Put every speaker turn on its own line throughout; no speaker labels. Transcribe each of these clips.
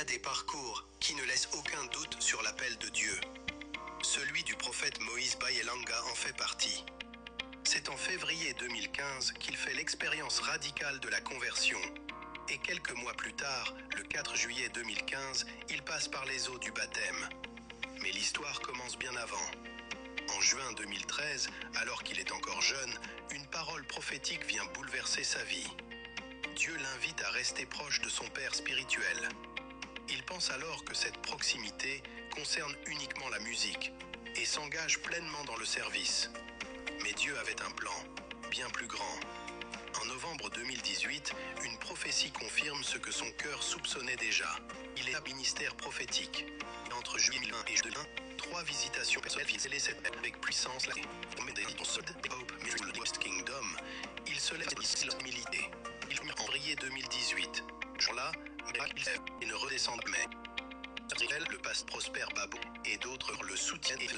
a des parcours qui ne laissent aucun doute sur l'appel de Dieu. Celui du prophète Moïse Bayelanga en fait partie. C'est en février 2015 qu'il fait l'expérience radicale de la conversion. Et quelques mois plus tard, le 4 juillet 2015, il passe par les eaux du baptême. Mais l'histoire commence bien avant. En juin 2013, alors qu'il est encore jeune, une parole prophétique vient bouleverser sa vie. Dieu l'invite à rester proche de son père spirituel. Il pense alors que cette proximité concerne uniquement la musique et s'engage pleinement dans le service. Mais Dieu avait un plan, bien plus grand. En novembre 2018, une prophétie confirme ce que son cœur soupçonnait déjà. Il est à ministère prophétique. Entre juillet 2020 et 2021, 3 visitations personnelles visées avec puissance. Il se lève l'humilité. Il fut en février 2018. Jour-là, il ne redescend jamais. Le passe Prosper Babou et d'autres le soutiennent et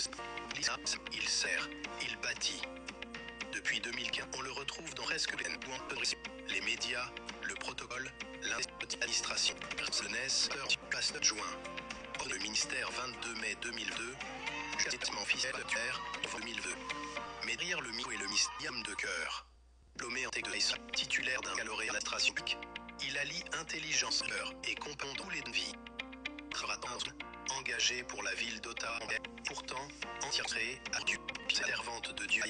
il sert, il bâtit. Depuis 2015, on le retrouve dans presque les médias, le protocole, l'administration, jeunesse, pasteur juin. Le ministère 22 mai 2002, justement officiel 2002. Mais derrière le micro et le mystère de cœur, diplômé en technologie, titulaire d'un baccalauréat d'administration, il allie intelligence et comprend tous les vies. Engagé pour la ville d'Ottawa, pourtant entièrement à Dieu, servante de Dieu,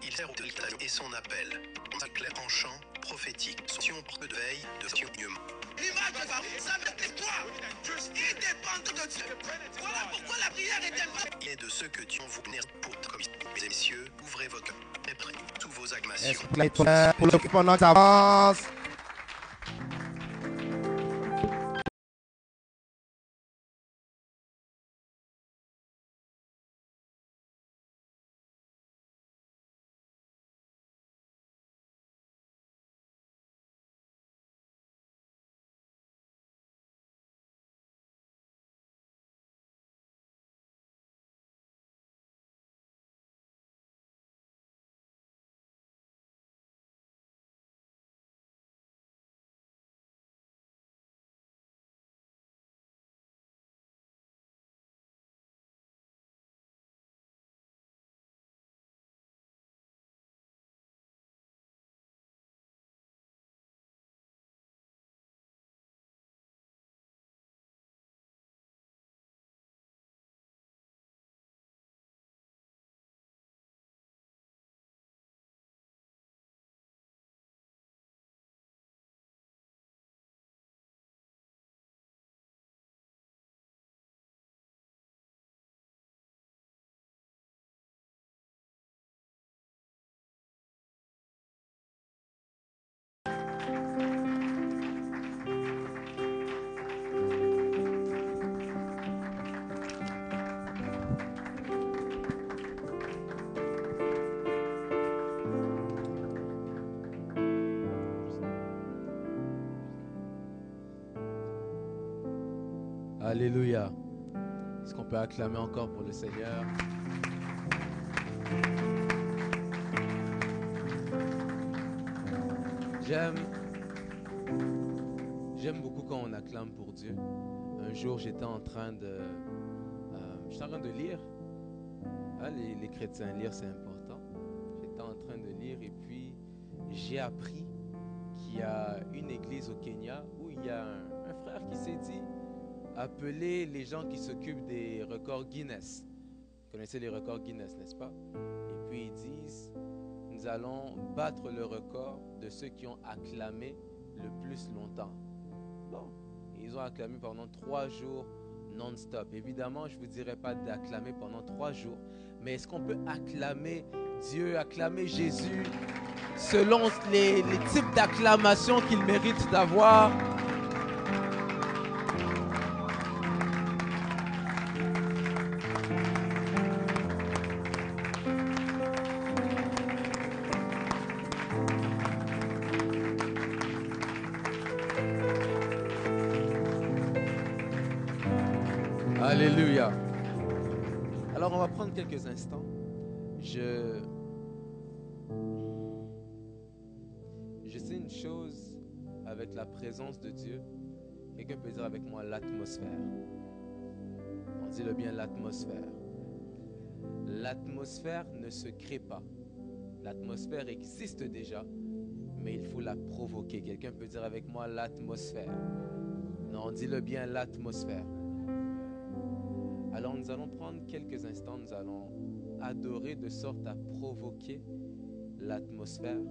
il sert au et son appel, en chant prophétique, son porte de veille de saignement.
L'image de Baruch, ça veut dire toi. Il dépend de Dieu. Voilà pourquoi la prière est importante.
Il est de ceux que Dieu vous venir pour comme mesdames et messieurs, ouvrez votre cœur et prêtez tous vos agmations.
Pour le pendant que ça avance.
Alléluia. Est-ce qu'on peut acclamer encore pour le Seigneur? J'aime beaucoup quand on acclame pour Dieu. Un jour, j'étais en train de lire. Ah, les chrétiens, lire, c'est important. J'étais en train de lire et puis j'ai appris qu'il y a une église au Kenya où il y a un frère qui s'est dit appeler les gens qui s'occupent des records Guinness. Vous connaissez les records Guinness, n'est-ce pas? Et puis ils disent, nous allons battre le record de ceux qui ont acclamé le plus longtemps. Bon, ils ont acclamé pendant 3 jours non-stop. Évidemment, je ne vous dirai pas d'acclamer pendant 3 jours, mais est-ce qu'on peut acclamer Dieu, acclamer Jésus selon les types d'acclamation qu'il mérite d'avoir? Alléluia. Alors on va prendre quelques instants. Je sais une chose avec la présence de Dieu, Quelqu'un peut dire avec moi l'atmosphère. On dit le bien, l'atmosphère. L'atmosphère ne se crée pas. L'atmosphère existe déjà, mais il faut la provoquer. Quelqu'un peut dire avec moi l'atmosphère. Non, dis-le bien, l'atmosphère. Alors nous allons prendre quelques instants, nous allons adorer de sorte à provoquer l'atmosphère.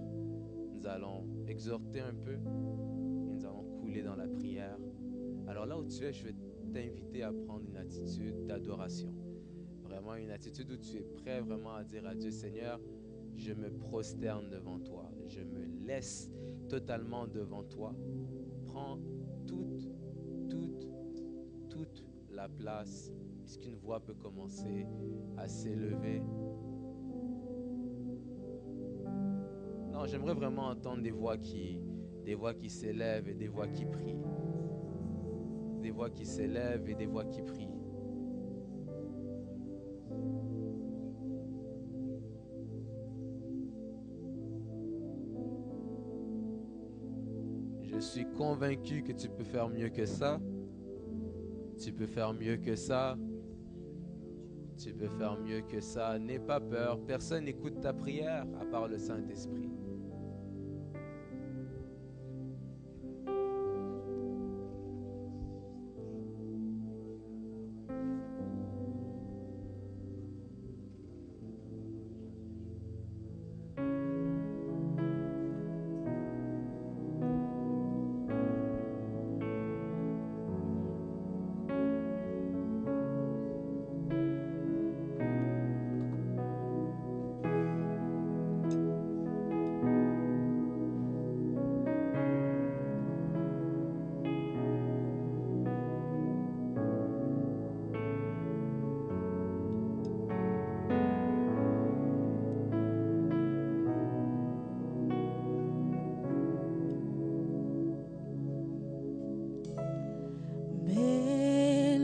Nous allons exhorter un peu et nous allons couler dans la prière. Alors là où tu es, je vais t'inviter à prendre une attitude d'adoration. Vraiment une attitude où tu es prêt vraiment à dire à Dieu, Seigneur, je me prosterne devant toi. Je me laisse totalement devant toi. Prends toute la place. Est-ce qu'une voix peut commencer à s'élever? Non, j'aimerais vraiment entendre des voix qui s'élèvent et des voix qui prient. Des voix qui s'élèvent et des voix qui prient. Je suis convaincu que tu peux faire mieux que ça. Tu peux faire mieux que ça. Tu peux faire mieux que ça. N'aie pas peur. Personne n'écoute ta prière à part le Saint-Esprit.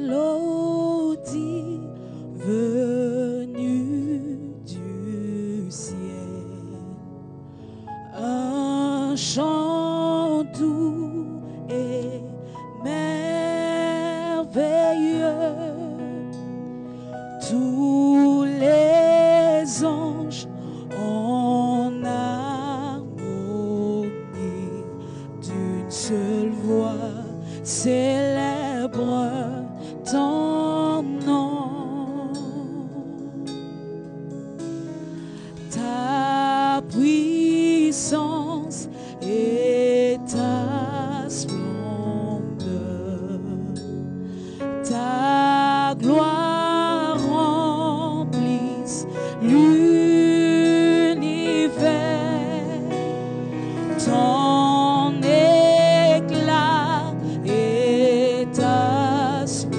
Mélodie venue du ciel, un chant doux et merveilleux. Tous les anges en harmonie d'une seule voix célèbre ton nom. Ta puissance et ta splendeur, ta gloire remplissent l'univers. Ton éclat et ta splendeur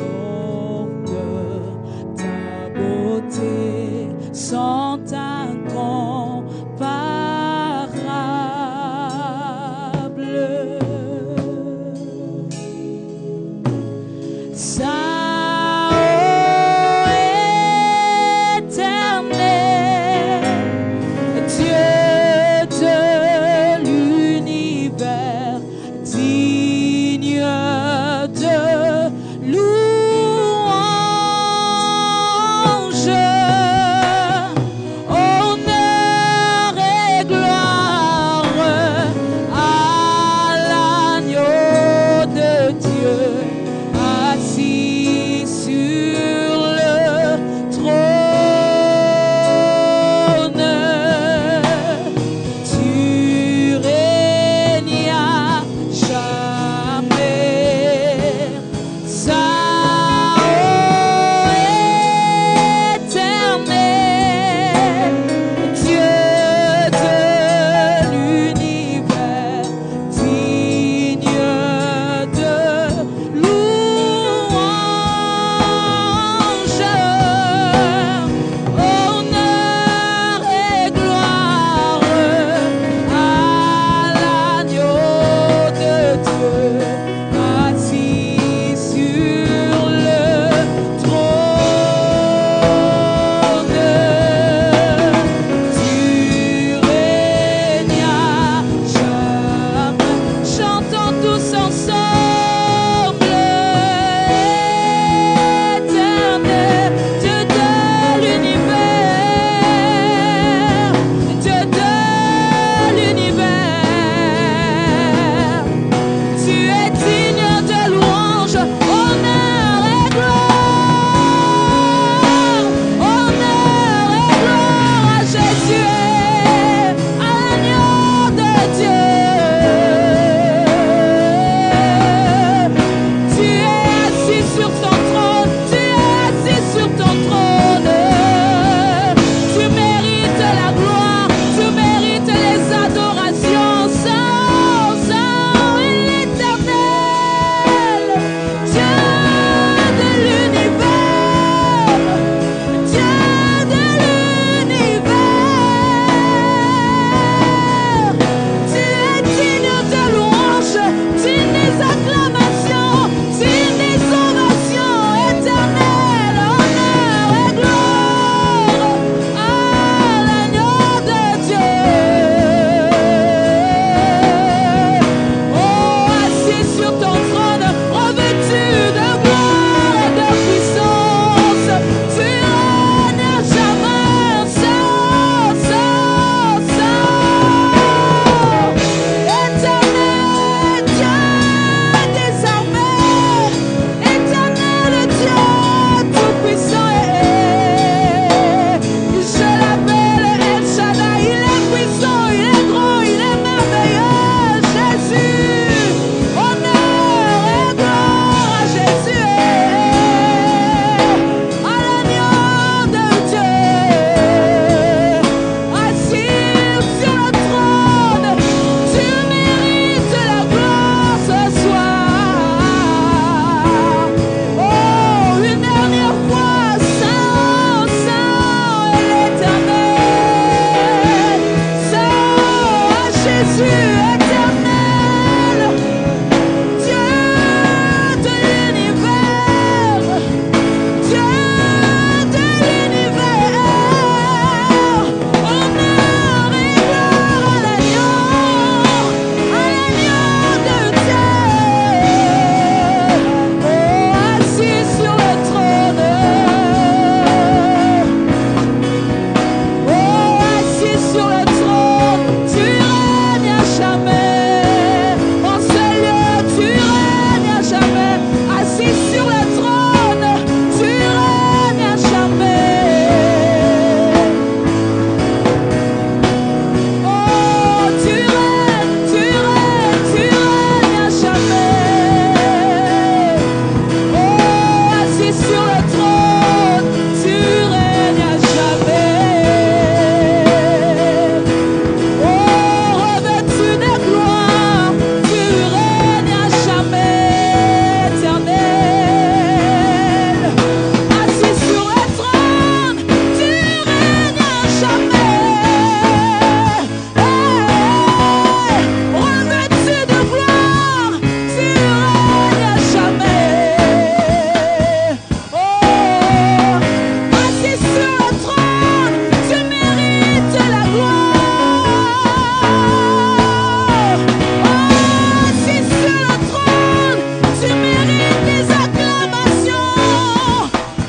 Tu mérites les acclamations,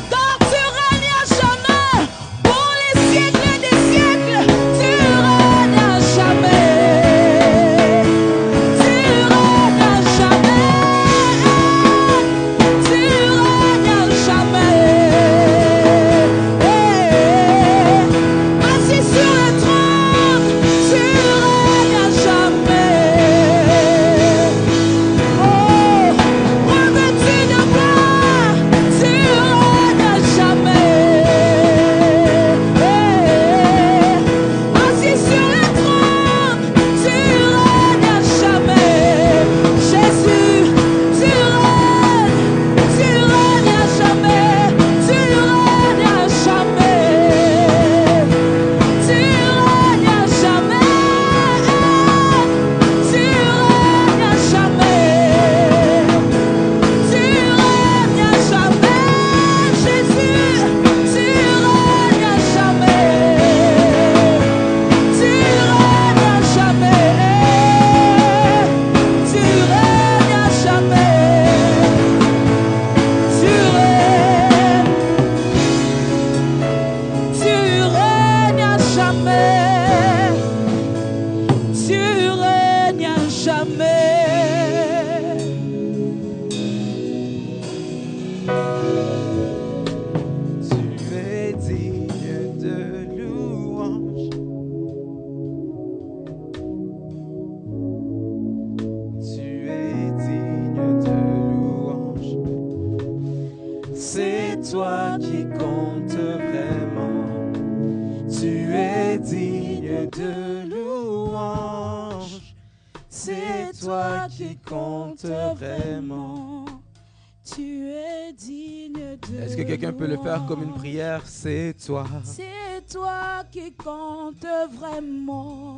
car tu règnes à jamais, pour les siècles des siècles, tu règnes à jamais. Tu règnes à jamais, tu règnes à jamais. Assis sur le trône, tu règnes à jamais. Oh, revêtu de gloire, tu règnes à jamais. Assis sur le trône, tu règnes à jamais. Jésus, tu règnes à jamais. Tu règnes à jamais. Tu règnes à jamais. Tu règnes à jamais. Tu règnes à jamais. Jésus, tu règnes à jamais. Tu règnes à jamais. Tu règnes à jamais. Tu règnes. Tu règnes à jamais. Tu règnes à jamais.
Tu es digne de louange. Tu es digne de louange. C'est toi qui compte vraiment. Tu es digne de louange. C'est toi qui compte vraiment.
Tu es digne de
Est-ce que quelqu'un peut le faire comme une prière? C'est toi.
C'est toi qui compte vraiment.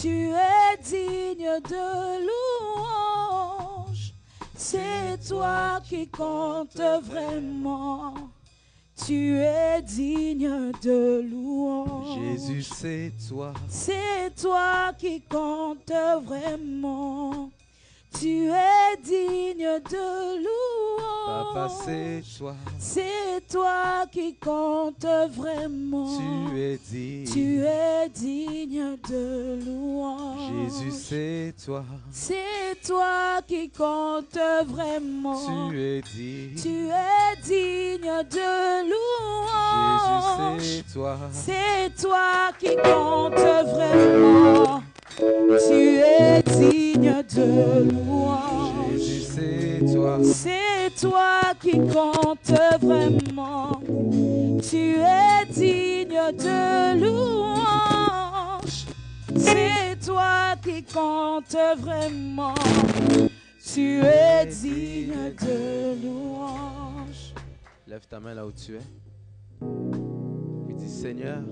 Tu es digne de louange. C'est toi qui compte vraiment. Tu es digne de louange.
Jésus, c'est toi.
C'est toi qui compte vraiment. Tu es digne de louange.
Papa, c'est toi.
C'est toi qui compte vraiment.
Tu es digne.
Tu es digne de louange.
Jésus, c'est toi.
C'est toi qui compte vraiment.
Tu es digne.
Tu es digne de louange.
Jésus, c'est toi.
C'est toi qui compte vraiment. Tu es digne de louange.
Jésus, c'est toi.
C'est toi qui compte vraiment. Tu es digne de louange. C'est toi qui compte vraiment. Tu es digne de louange.
Lève ta main là où tu es. Puis dis, Seigneur,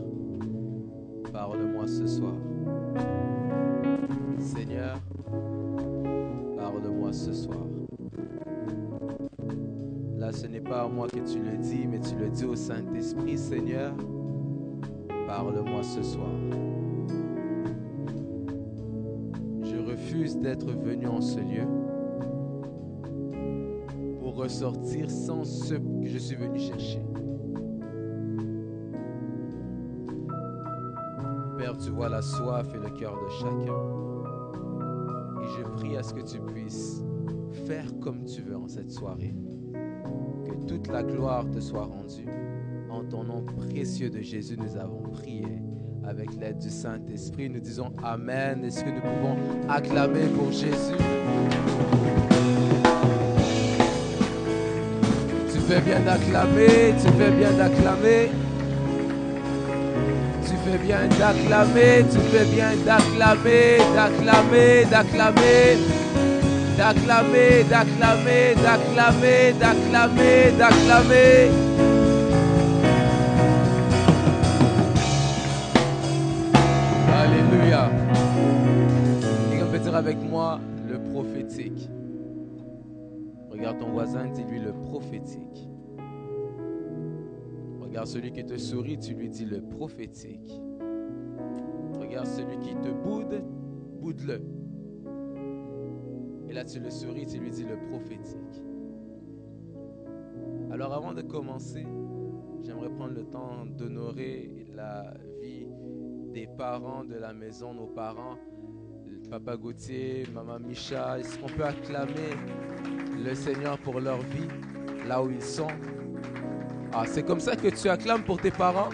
parle-moi ce soir. Seigneur, parle-moi ce soir. Là, ce n'est pas à moi que tu le dis, mais tu le dis au Saint-Esprit. Seigneur, parle-moi ce soir. Je refuse d'être venu en ce lieu pour ressortir sans ce que je suis venu chercher. Père, tu vois la soif et le cœur de chacun. Et je prie à ce que tu puisses faire comme tu veux en cette soirée. Que toute la gloire te soit rendue. En ton nom précieux de Jésus, nous avons prié. Avec l'aide du Saint-Esprit, nous disons Amen. Est-ce que nous pouvons acclamer pour Jésus? Tu fais bien d'acclamer, tu fais bien d'acclamer. Tu fais bien d'acclamer, tu fais bien d'acclamer, d'acclamer, d'acclamer, d'acclamer, d'acclamer, d'acclamer, d'acclamer, d'acclamer. Alléluia. Quelqu'un peut dire avec moi le prophétique. Regarde ton voisin, dis-lui le prophétique. Regarde celui qui te sourit, tu lui dis le prophétique. Regarde celui qui te boude, boude-le. Et là, tu le souris, tu lui dis le prophétique. Alors, avant de commencer, j'aimerais prendre le temps d'honorer la vie des parents de la maison, nos parents, Papa Gauthier, Maman Micha. Est-ce qu'on peut acclamer le Seigneur pour leur vie, là où ils sont? Ah, c'est comme ça que tu acclames pour tes parents?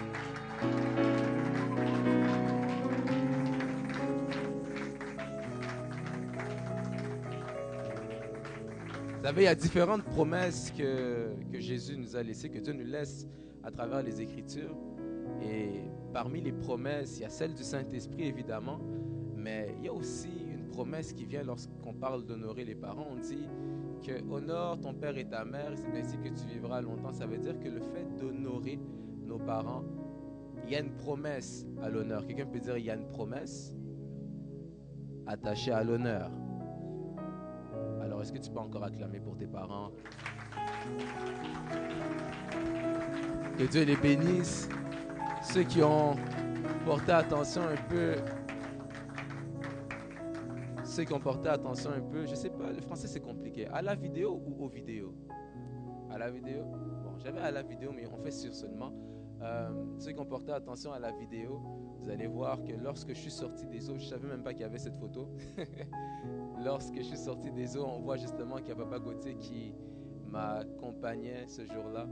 Vous savez, il y a différentes promesses que Jésus nous a laissées, que Dieu nous laisse à travers les Écritures. Et parmi les promesses, il y a celle du Saint-Esprit, évidemment, mais il y a aussi une promesse qui vient lorsqu'on parle d'honorer les parents. On dit que honore ton père et ta mère, c'est ainsi que tu vivras longtemps. Ça veut dire que le fait d'honorer nos parents, il y a une promesse à l'honneur. Quelqu'un peut dire il y a une promesse attachée à l'honneur. Alors, est-ce que tu peux encore acclamer pour tes parents? Que Dieu les bénisse. Ceux qui ont porté attention un peu, je sais pas, le français c'est compliqué. À la vidéo ou aux vidéos? À la vidéo? Bon, j'avais à la vidéo, mais on fait sur seulement. Ceux qui ont porté attention à la vidéo, vous allez voir que lorsque je suis sorti des eaux, je ne savais même pas qu'il y avait cette photo. Lorsque je suis sorti des eaux, on voit justement qu'il y a Papa Gauthier qui m'accompagnait ce jour-là.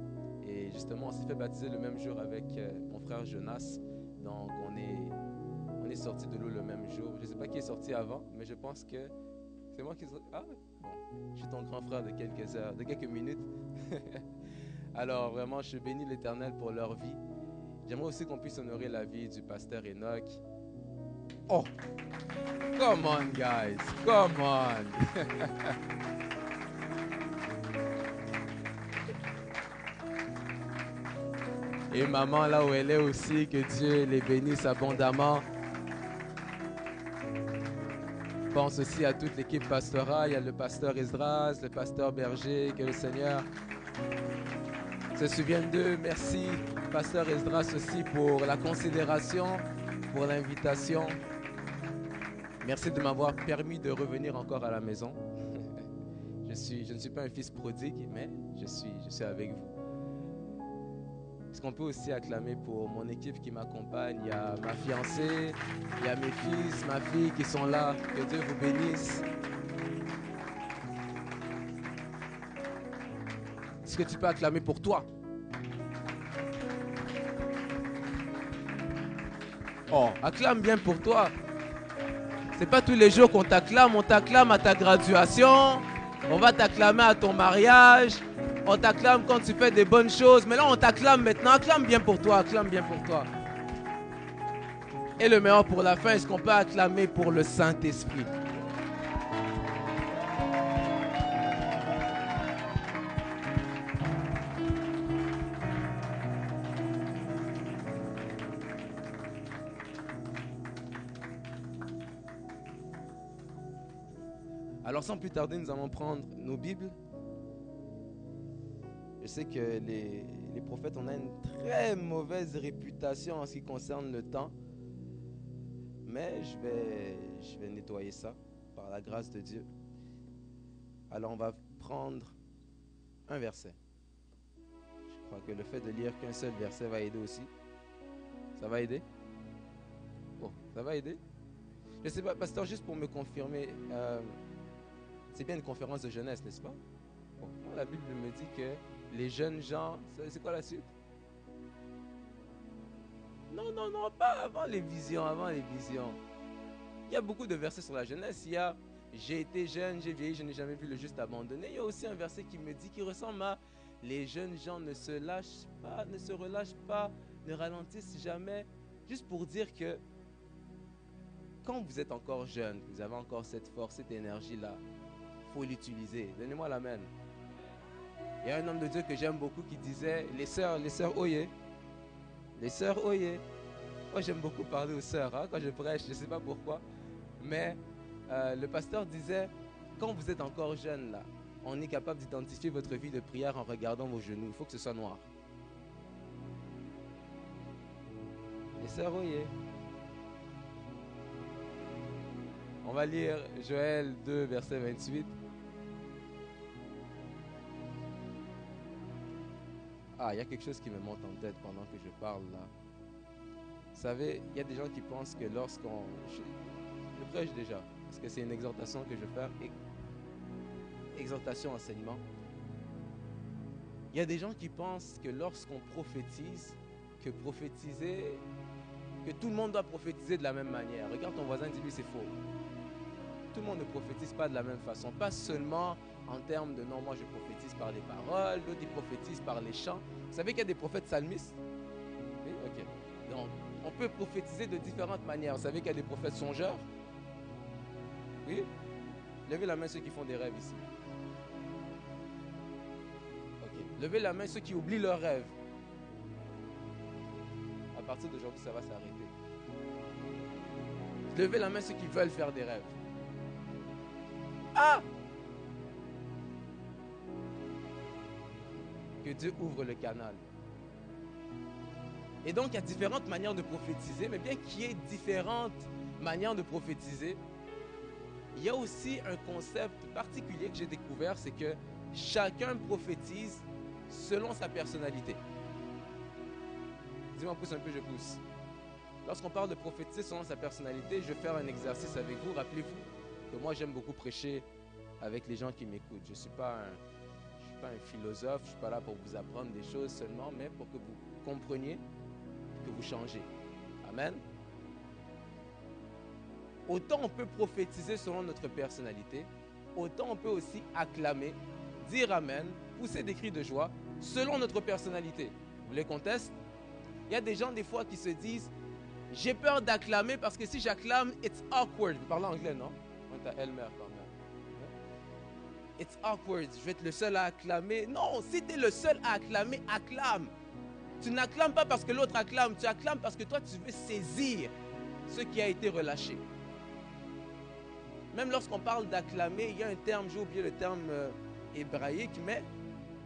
Et justement, on s'est fait baptiser le même jour avec mon frère Jonas. Donc, on est sorti de l'eau le même jour. Je ne sais pas qui est sorti avant, mais je pense que c'est moi qui est sorti. Ah, bon, je suis ton grand frère de quelques heures, de quelques minutes. Alors, vraiment, je bénis l'Éternel pour leur vie. J'aimerais aussi qu'on puisse honorer la vie du pasteur Enoch. Oh! Come on, guys! Come on! Et maman, là où elle est aussi, que Dieu les bénisse abondamment. Je pense aussi à toute l'équipe pastorale. Il y a le pasteur Esdras, le pasteur Berger, que le Seigneur se souvienne d'eux. Merci, pasteur Esdras, aussi pour la considération, pour l'invitation. Merci de m'avoir permis de revenir encore à la maison. Je ne suis pas un fils prodigue, mais je suis avec vous. Est-ce qu'on peut aussi acclamer pour mon équipe qui m'accompagne? Il y a ma fiancée, il y a mes fils, ma fille qui sont là. Que Dieu vous bénisse. Est-ce que tu peux acclamer pour toi? Oh, acclame bien pour toi. C'est pas tous les jours qu'on t'acclame. On t'acclame à ta graduation. On va t'acclamer à ton mariage. On t'acclame quand tu fais des bonnes choses. Mais là, on t'acclame maintenant. Acclame bien pour toi. Acclame bien pour toi. Et le meilleur pour la fin, est-ce qu'on peut acclamer pour le Saint-Esprit? Alors sans plus tarder, nous allons prendre nos Bibles. Je sais que les prophètes, on a une très mauvaise réputation en ce qui concerne le temps. Mais je vais nettoyer ça par la grâce de Dieu. Alors on va prendre un verset. Je crois que le fait de lire qu'un seul verset va aider aussi. Ça va aider? Oh, ça va aider? Je ne sais pas, pasteur, juste pour me confirmer, c'est bien une conférence de jeunesse, n'est-ce pas? Bon, la Bible me dit que les jeunes gens, c'est quoi la suite? Non, pas avant les visions, Il y a beaucoup de versets sur la jeunesse. Il y a « J'ai été jeune, j'ai vieilli, je n'ai jamais vu le juste abandonné ». Il y a aussi un verset qui me dit, qui ressemble à « Les jeunes gens ne se lâchent pas, ne se relâchent pas, ne ralentissent jamais ». Juste pour dire que quand vous êtes encore jeune, vous avez encore cette force, cette énergie-là, il faut l'utiliser. Donnez-moi l'amen. Il y a un homme de Dieu que j'aime beaucoup qui disait « Les sœurs, oyez ». Les sœurs, oyez. Moi, j'aime beaucoup parler aux sœurs quand je prêche, je ne sais pas pourquoi. Mais le pasteur disait, quand vous êtes encore jeune, là, on est capable d'identifier votre vie de prière en regardant vos genoux. Il faut que ce soit noir. Les sœurs, oyez. On va lire Joël 2, verset 28. Ah, il y a quelque chose qui me monte en tête pendant que je parle là. Vous savez, il y a des gens qui pensent que lorsqu'on... Je prêche déjà, parce que c'est une exhortation que je vais faire. Exhortation, enseignement. Il y a des gens qui pensent que lorsqu'on prophétise, que prophétiser, que tout le monde doit prophétiser de la même manière. Regarde ton voisin, dis-lui c'est faux. Tout le monde ne prophétise pas de la même façon. Pas seulement en termes de non, moi je prophétise par les paroles, d'autres ils prophétisent par les chants. Vous savez qu'il y a des prophètes psalmistes? Oui, ok. Donc, on peut prophétiser de différentes manières. Vous savez qu'il y a des prophètes songeurs? Oui? Levez la main ceux qui font des rêves ici. Ok. Levez la main ceux qui oublient leurs rêves. À partir d'aujourd'hui, ça va s'arrêter. Levez la main ceux qui veulent faire des rêves. Ah! Que Dieu ouvre le canal. Et donc, il y a différentes manières de prophétiser, mais bien qu'il y ait différentes manières de prophétiser, il y a aussi un concept particulier que j'ai découvert, c'est que chacun prophétise selon sa personnalité. Dis-moi, pousse un peu, je pousse. Lorsqu'on parle de prophétiser selon sa personnalité, je vais faire un exercice avec vous. Rappelez-vous que moi, j'aime beaucoup prêcher avec les gens qui m'écoutent. Je ne suis pas un philosophe, je ne suis pas là pour vous apprendre des choses seulement, mais pour que vous compreniez, que vous changez. Amen. Autant on peut prophétiser selon notre personnalité, autant on peut aussi acclamer, dire Amen, pousser des cris de joie selon notre personnalité. Vous les contestez? Il y a des gens des fois qui se disent « J'ai peur d'acclamer parce que si j'acclame, it's awkward. » Vous parlez anglais, non? On est à Elmer quand même. It's awkward. Je vais être le seul à acclamer. Non, si tu es le seul à acclamer, acclame. Tu n'acclames pas parce que l'autre acclame. Tu acclames parce que toi, tu veux saisir ce qui a été relâché. Même lorsqu'on parle d'acclamer, il y a un terme, j'ai oublié le terme hébraïque, mais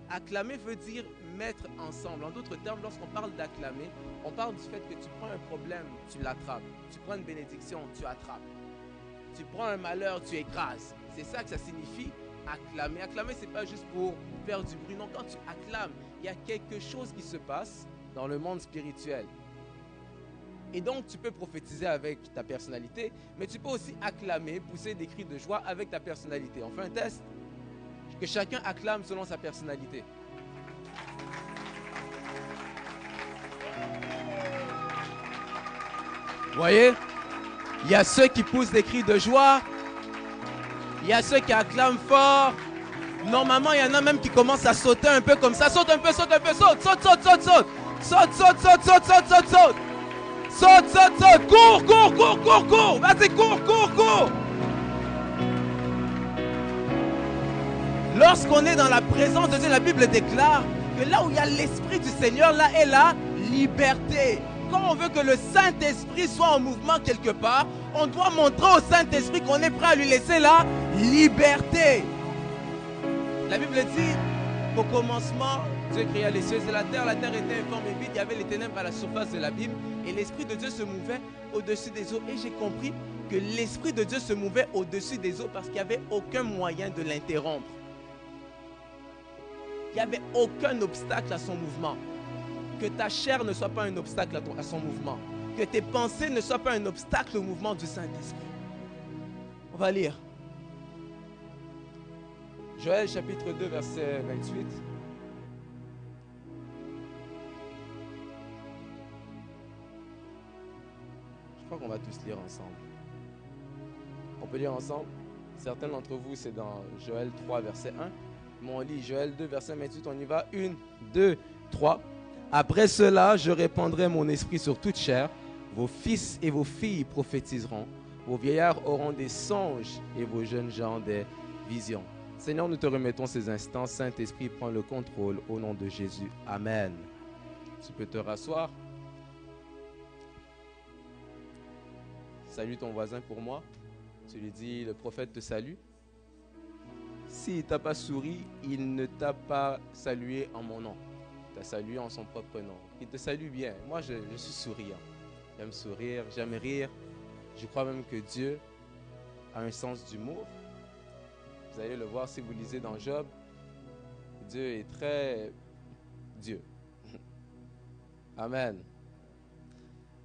acclamer veut dire mettre ensemble. En d'autres termes, lorsqu'on parle d'acclamer, on parle du fait que tu prends un problème, tu l'attrapes. Tu prends une bénédiction, tu attrapes. Tu prends un malheur, tu écrases. C'est ça que ça signifie acclamer. Acclamer, ce n'est pas juste pour faire du bruit. Non, quand tu acclames, il y a quelque chose qui se passe dans le monde spirituel. Et donc, tu peux prophétiser avec ta personnalité, mais tu peux aussi acclamer, pousser des cris de joie avec ta personnalité. On fait un test. Que chacun acclame selon sa personnalité. Vous voyez? Il y a ceux qui poussent des cris de joie. Il y a ceux qui acclament fort. Normalement, il y en a même qui commencent à sauter un peu comme ça. Saute un peu, saute un peu, saute, saute, saute, saute, saute. Saute, saute, saute, saute, saute, saute, saute. Saute, saute, saute. Cours, cours, cours, cours, cours. Vas-y, cours, cours, cours. Lorsqu'on est dans la présence de Dieu, la Bible déclare que là où il y a l'Esprit du Seigneur, là est la liberté. Quand on veut que le Saint-Esprit soit en mouvement quelque part, on doit montrer au Saint-Esprit qu'on est prêt à lui laisser la liberté. La Bible dit, au commencement, Dieu créa les cieux et la terre était informe et vide, il y avait les ténèbres à la surface de l'abîme et l'Esprit de Dieu se mouvait au-dessus des eaux. Et j'ai compris que l'Esprit de Dieu se mouvait au-dessus des eaux parce qu'il n'y avait aucun moyen de l'interrompre. Il n'y avait aucun obstacle à son mouvement. Que ta chair ne soit pas un obstacle à son mouvement. Que tes pensées ne soient pas un obstacle au mouvement du Saint-Esprit. On va lire. Joël chapitre 2, verset 28. Je crois qu'on va tous lire ensemble. On peut lire ensemble. Certains d'entre vous, c'est dans Joël 3, verset 1. Mais on lit Joël 2, verset 28. On y va. 1, 2, 3. Après cela, je répandrai mon esprit sur toute chair. Vos fils et vos filles prophétiseront. Vos vieillards auront des songes et vos jeunes gens des visions. Seigneur, nous te remettons ces instants. Saint-Esprit, prends le contrôle au nom de Jésus. Amen. Tu peux te rasseoir. Salue ton voisin pour moi. Tu lui dis, le prophète te salue. S'il ne t'a pas souri, il ne t'a pas salué en mon nom. Il t'a salué en son propre nom. Il te salue bien. Moi, je suis souriant. J'aime sourire, j'aime rire. Je crois même que Dieu a un sens d'humour. Vous allez le voir si vous lisez dans Job. Dieu est très Dieu. Amen.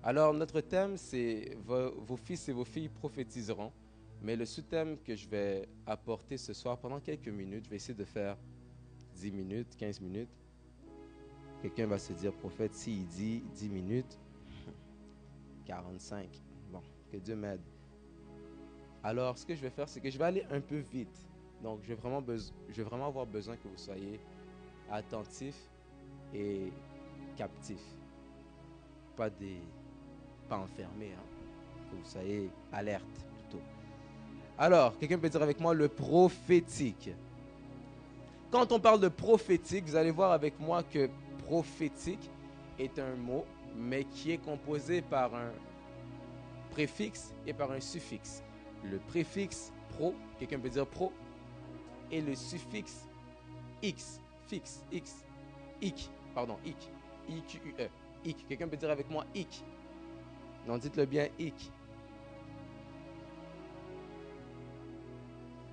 Alors, notre thème, c'est vos fils et vos filles prophétiseront. Mais le sous-thème que je vais apporter ce soir, pendant quelques minutes, je vais essayer de faire 10 minutes, 15 minutes. Quelqu'un va se dire, prophète, s'il dit 10 minutes, 45. Bon, que Dieu m'aide. Alors, ce que je vais faire, c'est que je vais aller un peu vite. Donc, je vais vraiment avoir besoin que vous soyez attentifs et captifs. Pas enfermés, hein. Que vous soyez alerte plutôt. Alors, quelqu'un peut dire avec moi le prophétique. Quand on parle de prophétique, vous allez voir avec moi que prophétique est un mot, mais qui est composé par un préfixe et par un suffixe. Le préfixe pro, quelqu'un peut dire pro, et le suffixe x, fixe, x, ic, pardon, ic, I-Q-U-E, ic. Quelqu'un peut dire avec moi ic. Non, dites-le bien ic.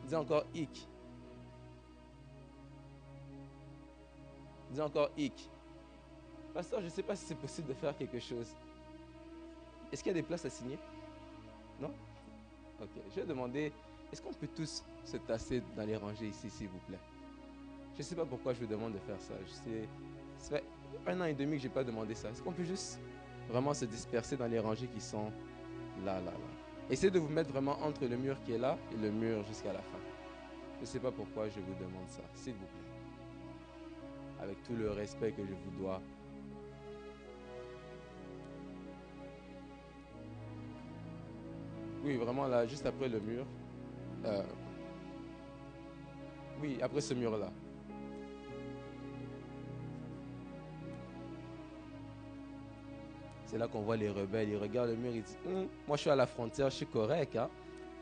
Dis encore ic. Dis encore ic. Pasteur, je ne sais pas si c'est possible de faire quelque chose. Est-ce qu'il y a des places à signer? Non? Ok, je vais demander, est-ce qu'on peut tous se tasser dans les rangées ici, s'il vous plaît? Je ne sais pas pourquoi je vous demande de faire ça. Ça fait 1 an et demi que je n'ai pas demandé ça. Est-ce qu'on peut juste vraiment se disperser dans les rangées qui sont là? Essayez de vous mettre vraiment entre le mur qui est là et le mur jusqu'à la fin. Je ne sais pas pourquoi je vous demande ça, s'il vous plaît. Avec tout le respect que je vous dois. Oui, vraiment là, juste après le mur. Oui, après ce mur-là. C'est là qu'on voit les rebelles. Ils regardent le mur, ils disent moi je suis à la frontière, je suis correct. Hein?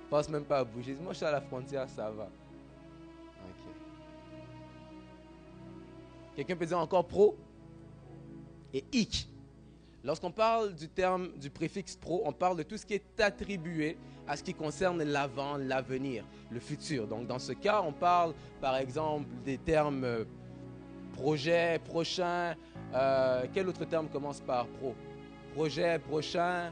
Je pense même pas à bouger. Ils disent, moi je suis à la frontière, ça va. Ok. Quelqu'un peut dire encore pro et hic. Lorsqu'on parle du terme, du préfixe pro, on parle de tout ce qui est attribué à ce qui concerne l'avant, l'avenir, le futur. Donc, dans ce cas, on parle, par exemple, des termes projet, prochain. Quel autre terme commence par pro? Projet, prochain,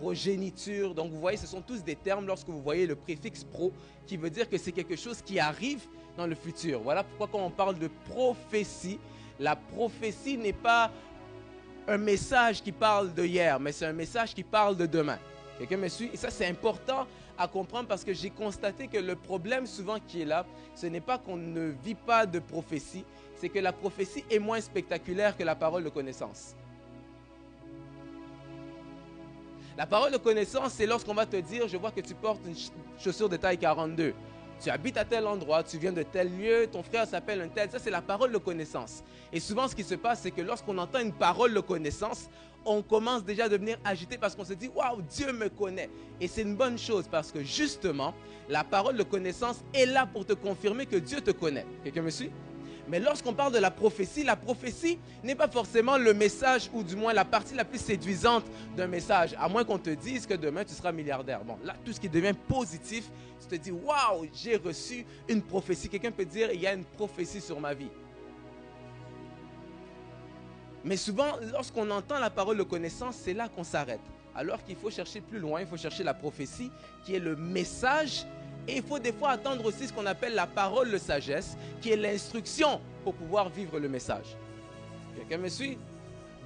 progéniture. Donc, vous voyez, ce sont tous des termes lorsque vous voyez le préfixe pro qui veut dire que c'est quelque chose qui arrive dans le futur. Voilà pourquoi quand on parle de prophétie, la prophétie n'est pas un message qui parle de hier, mais c'est un message qui parle de demain. Quelqu'un me suit? Et ça, c'est important à comprendre parce que j'ai constaté que le problème souvent qui est là, ce n'est pas qu'on ne vit pas de prophétie, c'est que la prophétie est moins spectaculaire que la parole de connaissance. La parole de connaissance, c'est lorsqu'on va te dire, je vois que tu portes une chaussure de taille 42. Tu habites à tel endroit, tu viens de tel lieu, ton frère s'appelle un tel. Ça, c'est la parole de connaissance. Et souvent, ce qui se passe, c'est que lorsqu'on entend une parole de connaissance, on commence déjà à devenir agité parce qu'on se dit, waouh, Dieu me connaît. Et c'est une bonne chose parce que justement, la parole de connaissance est là pour te confirmer que Dieu te connaît. Quelqu'un me suit? Mais lorsqu'on parle de la prophétie n'est pas forcément le message ou du moins la partie la plus séduisante d'un message. À moins qu'on te dise que demain tu seras milliardaire. Bon, là, tout ce qui devient positif, tu te dis, waouh, j'ai reçu une prophétie. Quelqu'un peut dire, il y a une prophétie sur ma vie. Mais souvent, lorsqu'on entend la parole de connaissance, c'est là qu'on s'arrête. Alors qu'il faut chercher plus loin, il faut chercher la prophétie qui est le message. Et il faut des fois attendre aussi ce qu'on appelle la parole de sagesse, qui est l'instruction pour pouvoir vivre le message. Quelqu'un me suit?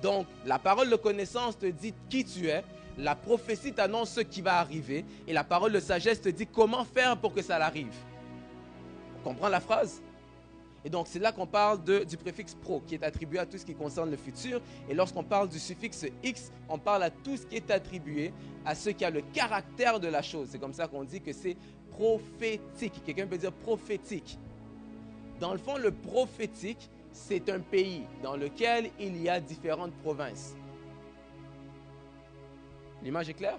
Donc, la parole de connaissance te dit qui tu es, la prophétie t'annonce ce qui va arriver, et la parole de sagesse te dit comment faire pour que ça l'arrive. On comprend la phrase? Et donc, c'est là qu'on parle du préfixe pro, qui est attribué à tout ce qui concerne le futur. Et lorsqu'on parle du suffixe x, on parle à tout ce qui est attribué à ce qui a le caractère de la chose. C'est comme ça qu'on dit que c'est prophétique. Quelqu'un peut dire prophétique. Dans le fond, le prophétique, c'est un pays dans lequel il y a différentes provinces. L'image est claire?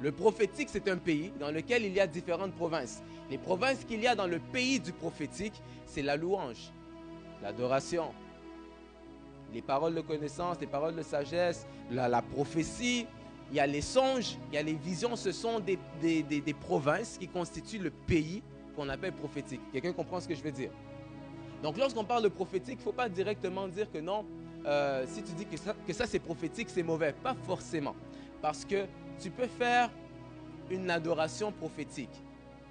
Le prophétique, c'est un pays dans lequel il y a différentes provinces. Les provinces qu'il y a dans le pays du prophétique, c'est la louange, l'adoration, les paroles de connaissance, les paroles de sagesse, la prophétie, il y a les songes, il y a les visions. Ce sont des provinces qui constituent le pays qu'on appelle prophétique. Quelqu'un comprend ce que je veux dire? Donc, lorsqu'on parle de prophétique, il ne faut pas directement dire que non, si tu dis que ça c'est prophétique, c'est mauvais. Pas forcément. Parce que tu peux faire une adoration prophétique.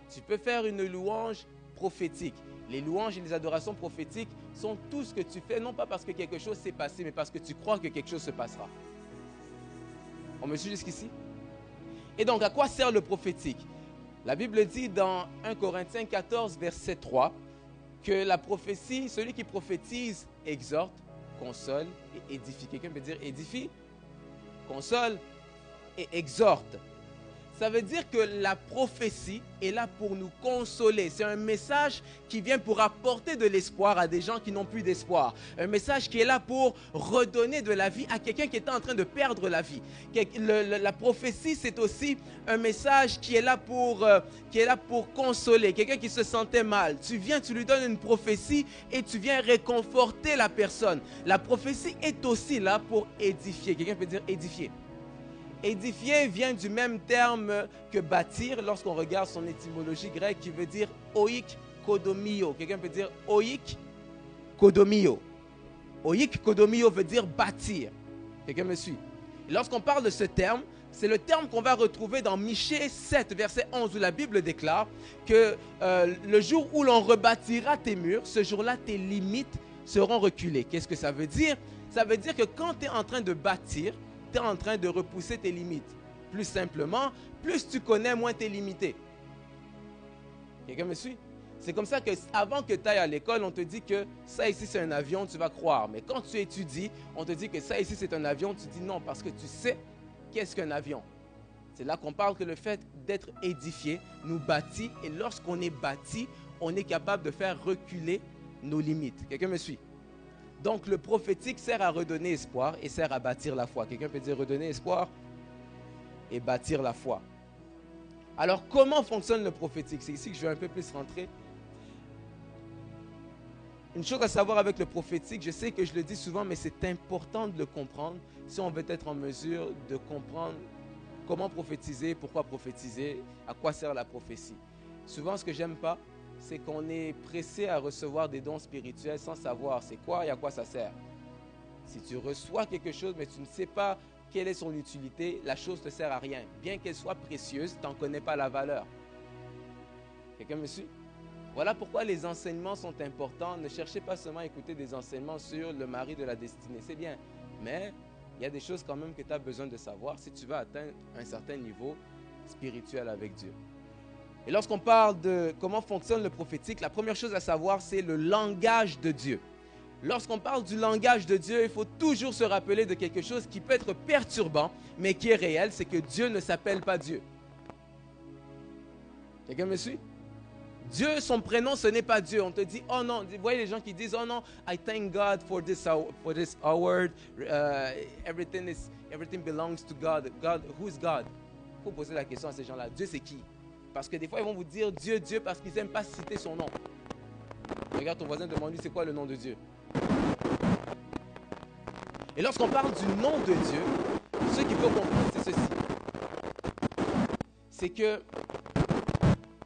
Tu peux faire une louange prophétique. Les louanges et les adorations prophétiques sont tout ce que tu fais, non pas parce que quelque chose s'est passé, mais parce que tu crois que quelque chose se passera. On me suit jusqu'ici? Et donc, à quoi sert le prophétique? La Bible dit dans 1 Corinthiens 14, verset 3, que la prophétie, celui qui prophétise, exhorte, console et édifie. Quelqu'un peut dire édifie, console et exhorte. Ça veut dire que la prophétie est là pour nous consoler. C'est un message qui vient pour apporter de l'espoir à des gens qui n'ont plus d'espoir. Un message qui est là pour redonner de la vie à quelqu'un qui est en train de perdre la vie. La prophétie, c'est aussi un message qui est là pour consoler. Quelqu'un qui se sentait mal. Tu viens, tu lui donnes une prophétie et tu viens réconforter la personne. La prophétie est aussi là pour édifier. Quelqu'un peut dire édifier. Édifier vient du même terme que bâtir lorsqu'on regarde son étymologie grecque qui veut dire oik kodomio. Quelqu'un peut dire oik kodomio. Oik kodomio veut dire bâtir. Quelqu'un me suit? Et lorsqu'on parle de ce terme, c'est le terme qu'on va retrouver dans Michée 7, verset 11, où la Bible déclare que le jour où l'on rebâtira tes murs, ce jour-là, tes limites seront reculées. Qu'est-ce que ça veut dire? Ça veut dire que quand tu es en train de bâtir, tu es en train de repousser tes limites. Plus simplement, plus tu connais, moins tu es limité. Quelqu'un me suit? C'est comme ça qu'avant que tu ailles à l'école, on te dit que ça ici c'est un avion, tu vas croire. Mais quand tu étudies, on te dit que ça ici c'est un avion, tu dis non parce que tu sais qu'est-ce qu'un avion. C'est là qu'on parle que le fait d'être édifié nous bâtit. Et lorsqu'on est bâti, on est capable de faire reculer nos limites. Quelqu'un me suit? Donc, le prophétique sert à redonner espoir et sert à bâtir la foi. Quelqu'un peut dire redonner espoir et bâtir la foi. Alors, comment fonctionne le prophétique? C'est ici que je vais un peu plus rentrer. Une chose à savoir avec le prophétique, je sais que je le dis souvent, mais c'est important de le comprendre si on veut être en mesure de comprendre comment prophétiser, pourquoi prophétiser, à quoi sert la prophétie. Souvent, ce que j'aime pas, c'est qu'on est pressé à recevoir des dons spirituels sans savoir c'est quoi et à quoi ça sert. Si tu reçois quelque chose, mais tu ne sais pas quelle est son utilité, la chose ne te sert à rien. Bien qu'elle soit précieuse, tu n'en connais pas la valeur. Quelqu'un me suit? Voilà pourquoi les enseignements sont importants. Ne cherchez pas seulement à écouter des enseignements sur le mari de la destinée. C'est bien, mais il y a des choses quand même que tu as besoin de savoir si tu veux atteindre un certain niveau spirituel avec Dieu. Et lorsqu'on parle de comment fonctionne le prophétique, la première chose à savoir, c'est le langage de Dieu. Lorsqu'on parle du langage de Dieu, il faut toujours se rappeler de quelque chose qui peut être perturbant, mais qui est réel, c'est que Dieu ne s'appelle pas Dieu. Quelqu'un me suit? Dieu, son prénom, ce n'est pas Dieu. On te dit, oh non, vous voyez les gens qui disent, oh non, I thank God for this award, everything belongs to God. God, who is God? Il faut poser la question à ces gens-là, Dieu c'est qui? Parce que des fois, ils vont vous dire Dieu, Dieu, parce qu'ils n'aiment pas citer son nom. Regarde ton voisin, demande-lui c'est quoi le nom de Dieu. Et lorsqu'on parle du nom de Dieu, ce qu'il faut comprendre, c'est ceci. C'est que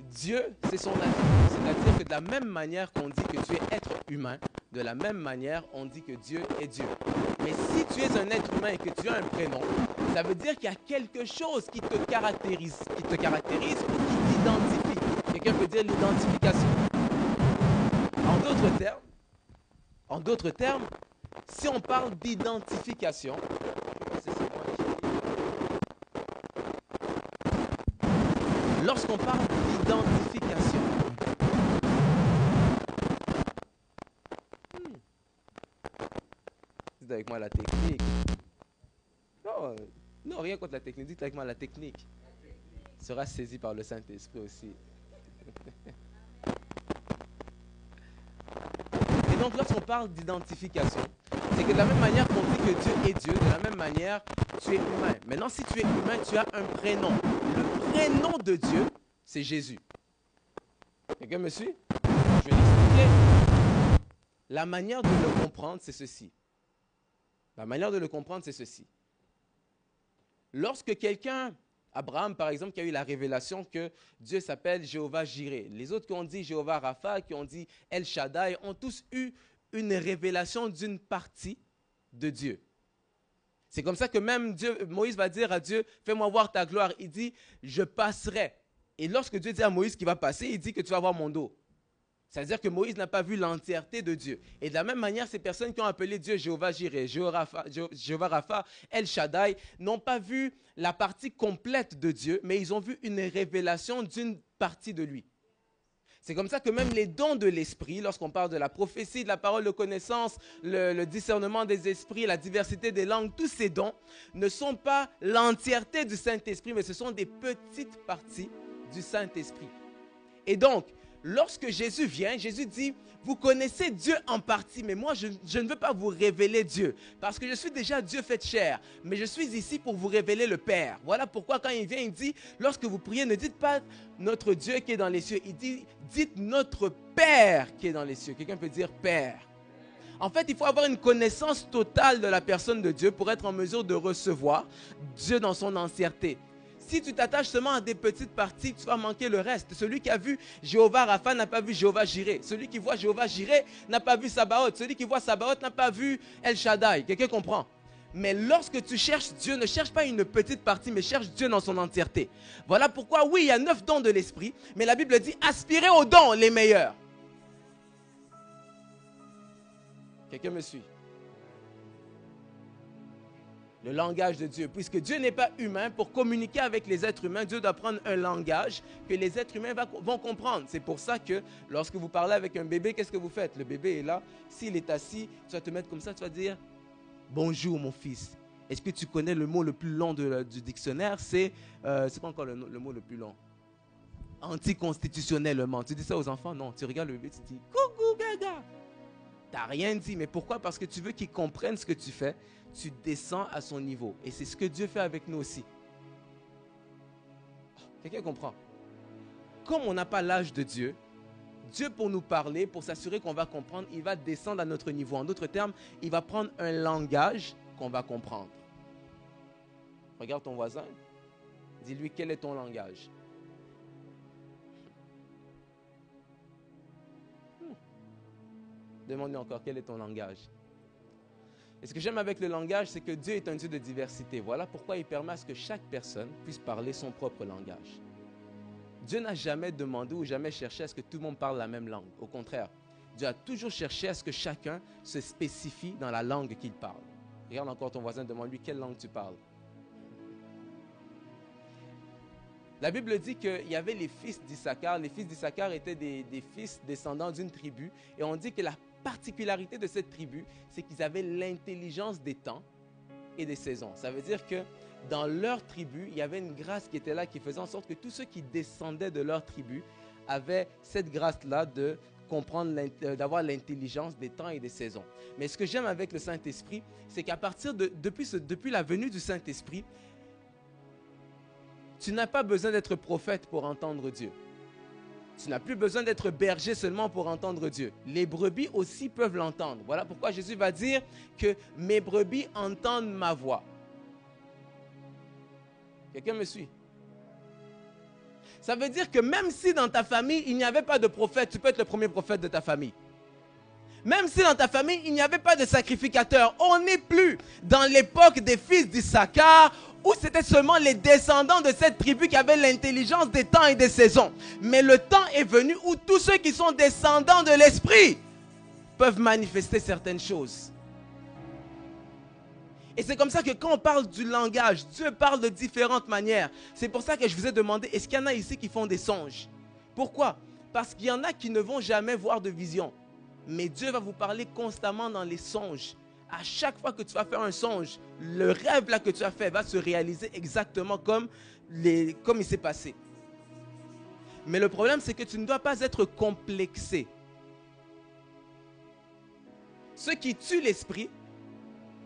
Dieu, c'est son attribut. C'est-à-dire que de la même manière qu'on dit que tu es être humain, de la même manière, on dit que Dieu est Dieu. Mais si tu es un être humain et que tu as un prénom, ça veut dire qu'il y a quelque chose qui te caractérise ou qui t'identifie. Quelqu'un peut dire l'identification. En d'autres termes, si on parle d'identification, lorsqu'on parle d'identification, dites avec moi la technique. Non, rien contre la technique. Dites avec moi la technique sera saisie par le Saint-Esprit aussi. Et donc, lorsqu'on parle d'identification, c'est que de la même manière qu'on dit que Dieu est Dieu, de la même manière, tu es humain. Maintenant, si tu es humain, tu as un prénom. Le prénom de Dieu, c'est Jésus. Quelqu'un me suit? Je vais l'expliquer. La manière de le comprendre, c'est ceci. La manière de le comprendre, c'est ceci. lorsque quelqu'un, Abraham par exemple, qui a eu la révélation que Dieu s'appelle Jéhovah Jireh, les autres qui ont dit Jéhovah Rapha, qui ont dit El Shaddai, ont tous eu une révélation d'une partie de Dieu. C'est comme ça que même Moïse va dire à Dieu, fais-moi voir ta gloire. Il dit, je passerai. Et lorsque Dieu dit à Moïse qu'il va passer, il dit que tu vas voir mon dos. C'est-à-dire que Moïse n'a pas vu l'entièreté de Dieu. Et de la même manière, ces personnes qui ont appelé Dieu Jéhovah Jireh, Jéhovah Rapha, El Shaddai, n'ont pas vu la partie complète de Dieu, mais ils ont vu une révélation d'une partie de lui. C'est comme ça que même les dons de l'esprit, lorsqu'on parle de la prophétie, de la parole de connaissance, le discernement des esprits, la diversité des langues, tous ces dons ne sont pas l'entièreté du Saint-Esprit, mais ce sont des petites parties du Saint-Esprit. Et donc, lorsque Jésus vient, Jésus dit, vous connaissez Dieu en partie, mais moi, je ne veux pas vous révéler Dieu, parce que je suis déjà Dieu fait chair, mais je suis ici pour vous révéler le Père. Voilà pourquoi quand il vient, il dit, lorsque vous priez, ne dites pas notre Dieu qui est dans les cieux, il dit, dites notre Père qui est dans les cieux. Quelqu'un peut dire Père. En fait, il faut avoir une connaissance totale de la personne de Dieu pour être en mesure de recevoir Dieu dans son entièreté. Si tu t'attaches seulement à des petites parties, tu vas manquer le reste. Celui qui a vu Jéhovah Rapha n'a pas vu Jéhovah Jireh. Celui qui voit Jéhovah Jireh n'a pas vu Sabaoth. Celui qui voit Sabaoth n'a pas vu El Shaddai. Quelqu'un comprend? Mais lorsque tu cherches Dieu, ne cherche pas une petite partie, mais cherche Dieu dans son entièreté. Voilà pourquoi, oui, il y a 9 dons de l'esprit, mais la Bible dit aspirez aux dons les meilleurs. Quelqu'un me suit? Le langage de Dieu. Puisque Dieu n'est pas humain, pour communiquer avec les êtres humains, Dieu doit prendre un langage que les êtres humains vont comprendre. C'est pour ça que lorsque vous parlez avec un bébé, qu'est-ce que vous faites? Le bébé est là. S'il est assis, tu vas te mettre comme ça, tu vas dire « Bonjour mon fils ». Est-ce que tu connais le mot le plus long du dictionnaire? C'est pas encore le mot le plus long. Anticonstitutionnellement. Tu dis ça aux enfants? Non. Tu regardes le bébé, tu dis « Coucou gaga ». Tu n'as rien dit, mais pourquoi? Parce que tu veux qu'il comprenne ce que tu fais. Tu descends à son niveau. Et c'est ce que Dieu fait avec nous aussi. Quelqu'un comprend? Comme on n'a pas l'âge de Dieu, Dieu pour nous parler, pour s'assurer qu'on va comprendre, il va descendre à notre niveau. En d'autres termes, il va prendre un langage qu'on va comprendre. Regarde ton voisin. Dis-lui quel est ton langage. Demande-lui encore quel est ton langage. Et ce que j'aime avec le langage, c'est que Dieu est un Dieu de diversité. Voilà pourquoi il permet à ce que chaque personne puisse parler son propre langage. Dieu n'a jamais demandé ou jamais cherché à ce que tout le monde parle la même langue. Au contraire, Dieu a toujours cherché à ce que chacun se spécifie dans la langue qu'il parle. Regarde encore ton voisin, demande-lui quelle langue tu parles. La Bible dit qu'il y avait les fils d'Issachar. Les fils d'Issachar étaient des fils descendants d'une tribu. Et on dit que la particularité de cette tribu, c'est qu'ils avaient l'intelligence des temps et des saisons. Ça veut dire que dans leur tribu, il y avait une grâce qui était là, qui faisait en sorte que tous ceux qui descendaient de leur tribu avaient cette grâce-là de comprendre, d'avoir l'intelligence des temps et des saisons. Mais ce que j'aime avec le Saint-Esprit, c'est qu'à partir depuis la venue du Saint-Esprit, tu n'as pas besoin d'être prophète pour entendre Dieu. Tu n'as plus besoin d'être berger seulement pour entendre Dieu. Les brebis aussi peuvent l'entendre. Voilà pourquoi Jésus va dire que mes brebis entendent ma voix. Quelqu'un me suit? Ça veut dire que même si dans ta famille, il n'y avait pas de prophète, tu peux être le premier prophète de ta famille. Même si dans ta famille, il n'y avait pas de sacrificateur, on n'est plus dans l'époque des fils d'Issachar, où c'était seulement les descendants de cette tribu qui avaient l'intelligence des temps et des saisons. Mais le temps est venu où tous ceux qui sont descendants de l'esprit peuvent manifester certaines choses. Et c'est comme ça que quand on parle du langage, Dieu parle de différentes manières. C'est pour ça que je vous ai demandé, est-ce qu'il y en a ici qui font des songes? Pourquoi? Parce qu'il y en a qui ne vont jamais voir de vision. Mais Dieu va vous parler constamment dans les songes. À chaque fois que tu vas faire un songe, le rêve là que tu as fait va se réaliser exactement comme il s'est passé. Mais le problème, c'est que tu ne dois pas être complexé. Ce qui tue l'esprit,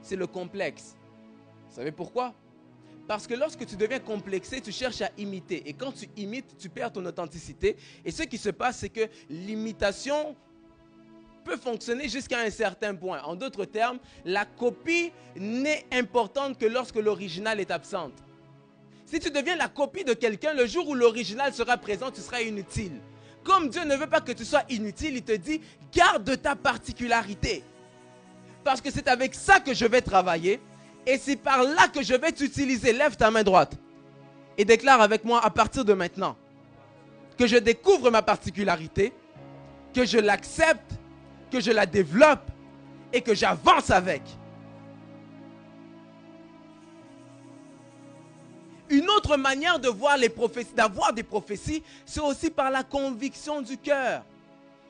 c'est le complexe. Vous savez pourquoi? Parce que lorsque tu deviens complexé, tu cherches à imiter. Et quand tu imites, tu perds ton authenticité. Et ce qui se passe, c'est que l'imitation peut fonctionner jusqu'à un certain point. En d'autres termes, la copie n'est importante que lorsque l'original est absente. Si tu deviens la copie de quelqu'un, le jour où l'original sera présent, tu seras inutile. Comme Dieu ne veut pas que tu sois inutile, il te dit, garde ta particularité. Parce que c'est avec ça que je vais travailler et c'est par là que je vais t'utiliser. Lève ta main droite et déclare avec moi à partir de maintenant que je découvre ma particularité, que je l'accepte, que je la développe et que j'avance avec. Une autre manière de voir les prophéties, d'avoir des prophéties, c'est aussi par la conviction du cœur.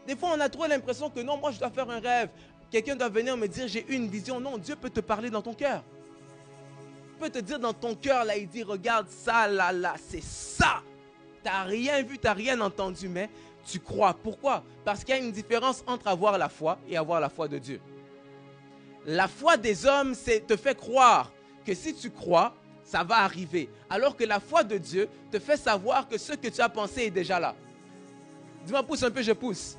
Des fois, on a trop l'impression que non, moi je dois faire un rêve. Quelqu'un doit venir me dire, j'ai une vision. Non, Dieu peut te parler dans ton cœur. Il peut te dire dans ton cœur, là, il dit, regarde ça, là, c'est ça. Tu n'as rien vu, tu n'as rien entendu, mais tu crois. Pourquoi? Parce qu'il y a une différence entre avoir la foi et avoir la foi de Dieu. La foi des hommes, te fait croire que si tu crois, ça va arriver. Alors que la foi de Dieu te fait savoir que ce que tu as pensé est déjà là. Dis-moi, pousse un peu, je pousse.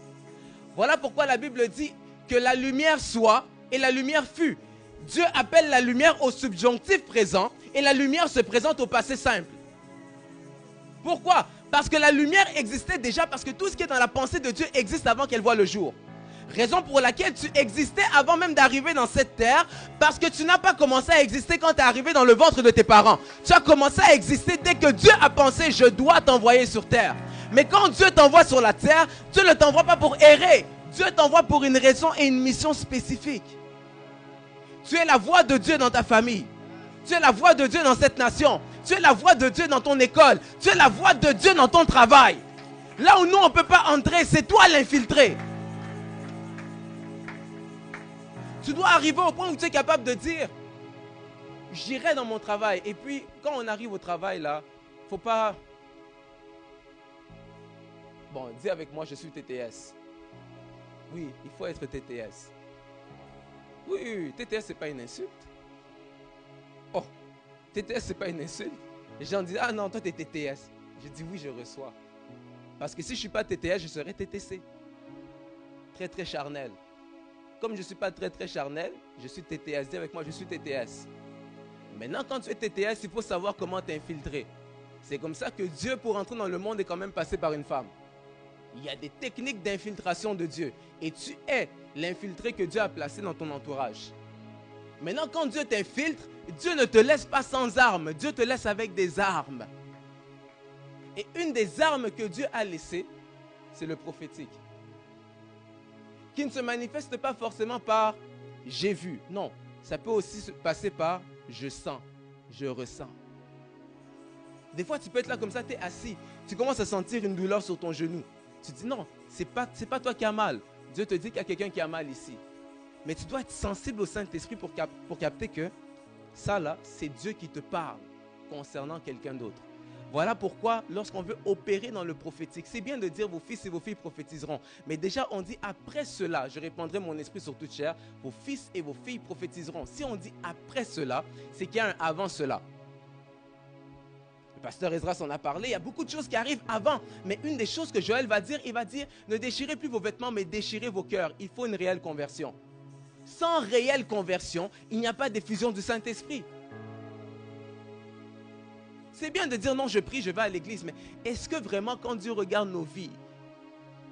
Voilà pourquoi la Bible dit que la lumière soit et la lumière fut. Dieu appelle la lumière au subjonctif présent et la lumière se présente au passé simple. Pourquoi? Parce que la lumière existait déjà, parce que tout ce qui est dans la pensée de Dieu existe avant qu'elle voie le jour. Raison pour laquelle tu existais avant même d'arriver dans cette terre, parce que tu n'as pas commencé à exister quand tu es arrivé dans le ventre de tes parents. Tu as commencé à exister dès que Dieu a pensé, je dois t'envoyer sur terre. Mais quand Dieu t'envoie sur la terre, Dieu ne t'envoie pas pour errer. Dieu t'envoie pour une raison et une mission spécifique. Tu es la voix de Dieu dans ta famille. Tu es la voix de Dieu dans cette nation. Tu es la voix de Dieu dans ton école. Tu es la voix de Dieu dans ton travail. Là où nous, on ne peut pas entrer, c'est toi l'infiltré. Tu dois arriver au point où tu es capable de dire, j'irai dans mon travail. Et puis, quand on arrive au travail, là, il ne faut pas... Bon, dis avec moi, je suis TTS. Oui, il faut être TTS. Oui, TTS, ce n'est pas une insulte. Oh, TTS, ce n'est pas une insulte. Les gens disent, ah non, toi, tu es TTS. Je dis, oui, je reçois. Parce que si je ne suis pas TTS, je serais TTC. Très, très charnel. Comme je ne suis pas très, très charnel, je suis TTS. Dis avec moi, je suis TTS. Maintenant, quand tu es TTS, il faut savoir comment t'infiltrer. C'est comme ça que Dieu, pour entrer dans le monde, est quand même passé par une femme. Il y a des techniques d'infiltration de Dieu. Et tu es l'infiltré que Dieu a placé dans ton entourage. Maintenant, quand Dieu t'infiltre, Dieu ne te laisse pas sans armes. Dieu te laisse avec des armes. Et une des armes que Dieu a laissées, c'est le prophétique. Qui ne se manifeste pas forcément par « j'ai vu ». Non, ça peut aussi se passer par « je sens »,« je ressens ». Des fois, tu peux être là comme ça, tu es assis. Tu commences à sentir une douleur sur ton genou. Tu dis non, c'est pas toi qui as mal. Dieu te dit qu'il y a quelqu'un qui a mal ici. Mais tu dois être sensible au Saint-Esprit pour capter que ça là, c'est Dieu qui te parle concernant quelqu'un d'autre. Voilà pourquoi lorsqu'on veut opérer dans le prophétique, c'est bien de dire vos fils et vos filles prophétiseront. Mais déjà on dit après cela, je répandrai mon esprit sur toute chair, vos fils et vos filles prophétiseront. Si on dit après cela, c'est qu'il y a un avant cela. Le pasteur Esdras en a parlé, il y a beaucoup de choses qui arrivent avant. Mais une des choses que Joël va dire, il va dire, ne déchirez plus vos vêtements, mais déchirez vos cœurs. Il faut une réelle conversion. Sans réelle conversion, il n'y a pas d'effusion du Saint-Esprit. C'est bien de dire non, je prie, je vais à l'église, mais est-ce que vraiment quand Dieu regarde nos vies,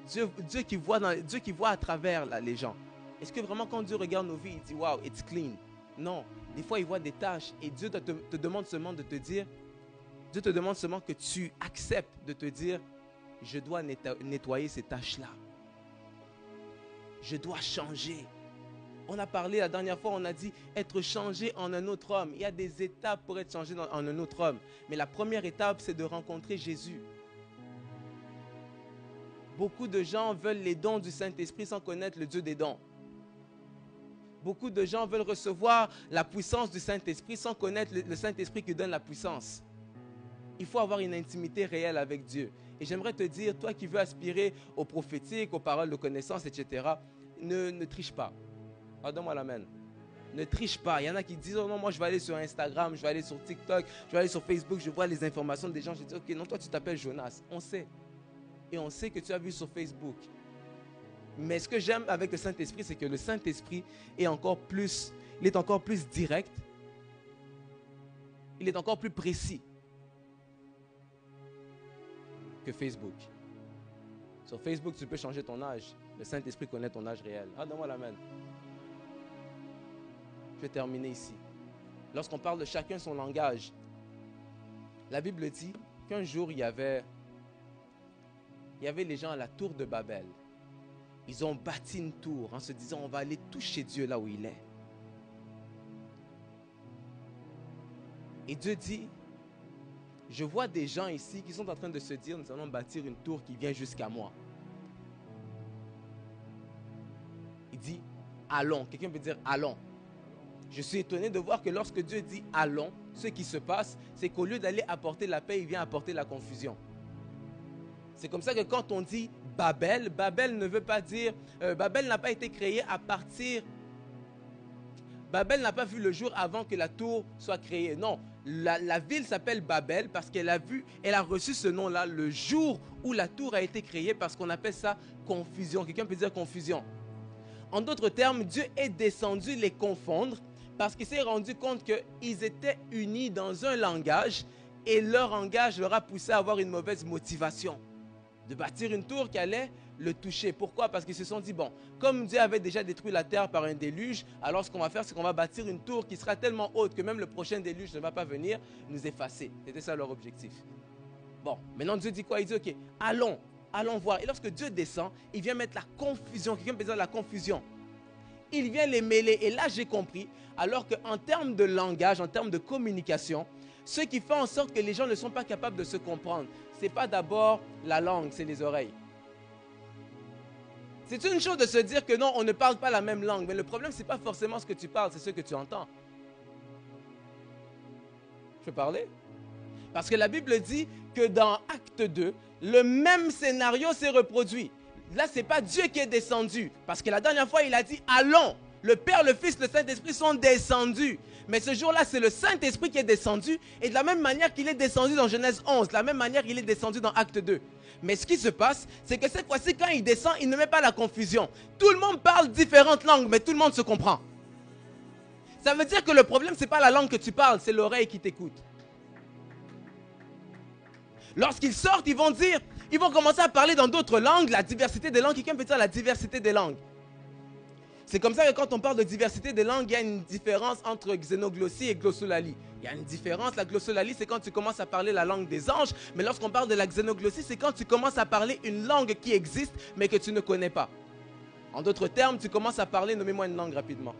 Dieu qui voit à travers là, les gens, est-ce que vraiment quand Dieu regarde nos vies, il dit wow, it's clean? Non, des fois il voit des tâches et Dieu te demande seulement de te dire, Dieu te demande seulement que tu acceptes de te dire, je dois nettoyer ces tâches-là. Je dois changer. On a parlé la dernière fois, on a dit être changé en un autre homme. Il y a des étapes pour être changé en un autre homme. Mais la première étape, c'est de rencontrer Jésus. Beaucoup de gens veulent les dons du Saint-Esprit sans connaître le Dieu des dons. Beaucoup de gens veulent recevoir la puissance du Saint-Esprit sans connaître le Saint-Esprit qui donne la puissance. Il faut avoir une intimité réelle avec Dieu. Et j'aimerais te dire, toi qui veux aspirer au prophétique, aux paroles de connaissance, etc., ne triche pas. Oh, donne-moi l'amen. Ne triche pas. Il y en a qui disent, oh non, moi je vais aller sur Instagram, je vais aller sur TikTok, je vais aller sur Facebook, je vois les informations des gens. Je dis, ok, non, toi tu t'appelles Jonas. On sait. Et on sait que tu as vu sur Facebook. Mais ce que j'aime avec le Saint-Esprit, c'est que le Saint-Esprit est encore plus direct. Il est encore plus précis. que Facebook. Sur Facebook, tu peux changer ton âge. Le Saint-Esprit connaît ton âge réel. Ah, donne-moi la main. Je vais terminer ici. Lorsqu'on parle de chacun son langage, la Bible dit qu'un jour, il y avait les gens à la tour de Babel. Ils ont bâti une tour en se disant, on va aller toucher Dieu là où il est. Et Dieu dit, je vois des gens ici qui sont en train de se dire, nous allons bâtir une tour qui vient jusqu'à moi. Il dit, allons. Quelqu'un peut dire, allons. Je suis étonné de voir que lorsque Dieu dit, allons, ce qui se passe, c'est qu'au lieu d'aller apporter la paix, il vient apporter la confusion. C'est comme ça que quand on dit Babel, Babel ne veut pas dire, Babel n'a pas été créé à partir, Babel n'a pas vu le jour avant que la tour soit créée. Non, la ville s'appelle Babel parce qu'elle a reçu ce nom-là le jour où la tour a été créée, parce qu'on appelle ça confusion. Quelqu'un peut dire confusion. En d'autres termes, Dieu est descendu les confondre parce qu'il s'est rendu compte qu'ils étaient unis dans un langage et leur langage leur a poussé à avoir une mauvaise motivation de bâtir une tour qui allait le toucher. Pourquoi? Parce qu'ils se sont dit, bon, comme Dieu avait déjà détruit la terre par un déluge, alors ce qu'on va faire, c'est qu'on va bâtir une tour qui sera tellement haute que même le prochain déluge ne va pas venir nous effacer. C'était ça leur objectif. Bon, maintenant Dieu dit quoi? Il dit, ok, allons voir. Et lorsque Dieu descend, il vient mettre la confusion. Quelqu'un peut dire la confusion. Il vient les mêler. Et là, j'ai compris, alors qu'en termes de langage, en termes de communication, ce qui fait en sorte que les gens ne sont pas capables de se comprendre, ce n'est pas d'abord la langue, c'est les oreilles. C'est une chose de se dire que non, on ne parle pas la même langue, mais le problème, ce n'est pas forcément ce que tu parles, c'est ce que tu entends. Je peux parler? Parce que la Bible dit que dans Acte 2, le même scénario s'est reproduit. Là, ce n'est pas Dieu qui est descendu, parce que la dernière fois, il a dit « Allons ». Le Père, le Fils, le Saint-Esprit sont descendus. Mais ce jour-là, c'est le Saint-Esprit qui est descendu. Et de la même manière qu'il est descendu dans Genèse 11, de la même manière qu'il est descendu dans Acte 2. Mais ce qui se passe, c'est que cette fois-ci, quand il descend, il ne met pas la confusion. Tout le monde parle différentes langues, mais tout le monde se comprend. Ça veut dire que le problème, ce n'est pas la langue que tu parles, c'est l'oreille qui t'écoute. Lorsqu'ils sortent, ils vont commencer à parler dans d'autres langues, la diversité des langues. Quelqu'un peut dire la diversité des langues. C'est comme ça que quand on parle de diversité des langues, il y a une différence entre xénoglossie et glossolalie. Il y a une différence. La glossolalie, c'est quand tu commences à parler la langue des anges. Mais lorsqu'on parle de la xénoglossie, c'est quand tu commences à parler une langue qui existe, mais que tu ne connais pas. En d'autres termes, tu commences à parler, nommez-moi une langue rapidement.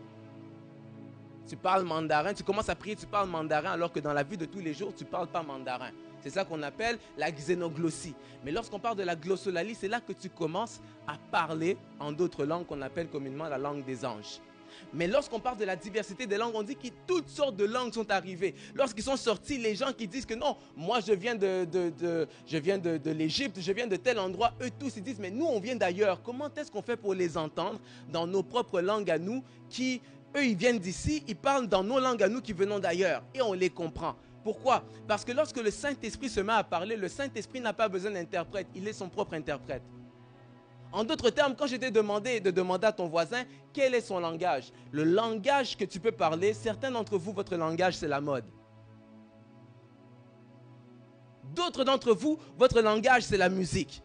Tu parles mandarin, tu commences à prier, tu parles mandarin, alors que dans la vie de tous les jours, tu ne parles pas mandarin. C'est ça qu'on appelle la xénoglossie. Mais lorsqu'on parle de la glossolalie, c'est là que tu commences à parler en d'autres langues qu'on appelle communément la langue des anges. Mais lorsqu'on parle de la diversité des langues, on dit que toutes sortes de langues sont arrivées. Lorsqu'ils sont sortis, les gens qui disent que non, moi je viens de l'Égypte, je viens de tel endroit, eux tous ils disent, mais nous on vient d'ailleurs. Comment est-ce qu'on fait pour les entendre dans nos propres langues à nous qui, eux ils viennent d'ici, ils parlent dans nos langues à nous qui venons d'ailleurs et on les comprend. Pourquoi? Parce que lorsque le Saint-Esprit se met à parler, le Saint-Esprit n'a pas besoin d'interprète, il est son propre interprète. En d'autres termes, quand je t'ai demandé de demander à ton voisin quel est son langage, le langage que tu peux parler, certains d'entre vous, votre langage, c'est la mode. D'autres d'entre vous, votre langage, c'est la musique.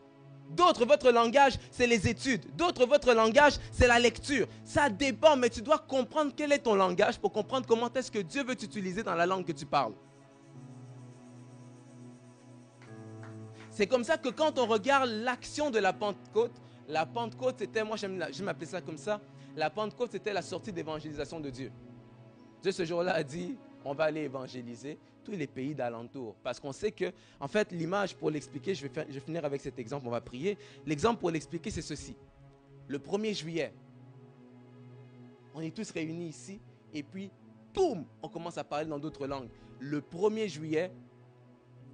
D'autres, votre langage, c'est les études. D'autres, votre langage, c'est la lecture. Ça dépend, mais tu dois comprendre quel est ton langage pour comprendre comment est-ce que Dieu veut t'utiliser dans la langue que tu parles. C'est comme ça que quand on regarde l'action de la Pentecôte c'était, moi j'aime m'appeler ça comme ça, la Pentecôte c'était la sortie d'évangélisation de Dieu. Dieu ce jour-là a dit, on va aller évangéliser tous les pays d'alentour. Parce qu'on sait que, en fait, l'image pour l'expliquer, je vais finir avec cet exemple, on va prier. L'exemple pour l'expliquer c'est ceci. Le 1er juillet, on est tous réunis ici et puis, boum, on commence à parler dans d'autres langues. Le 1er juillet,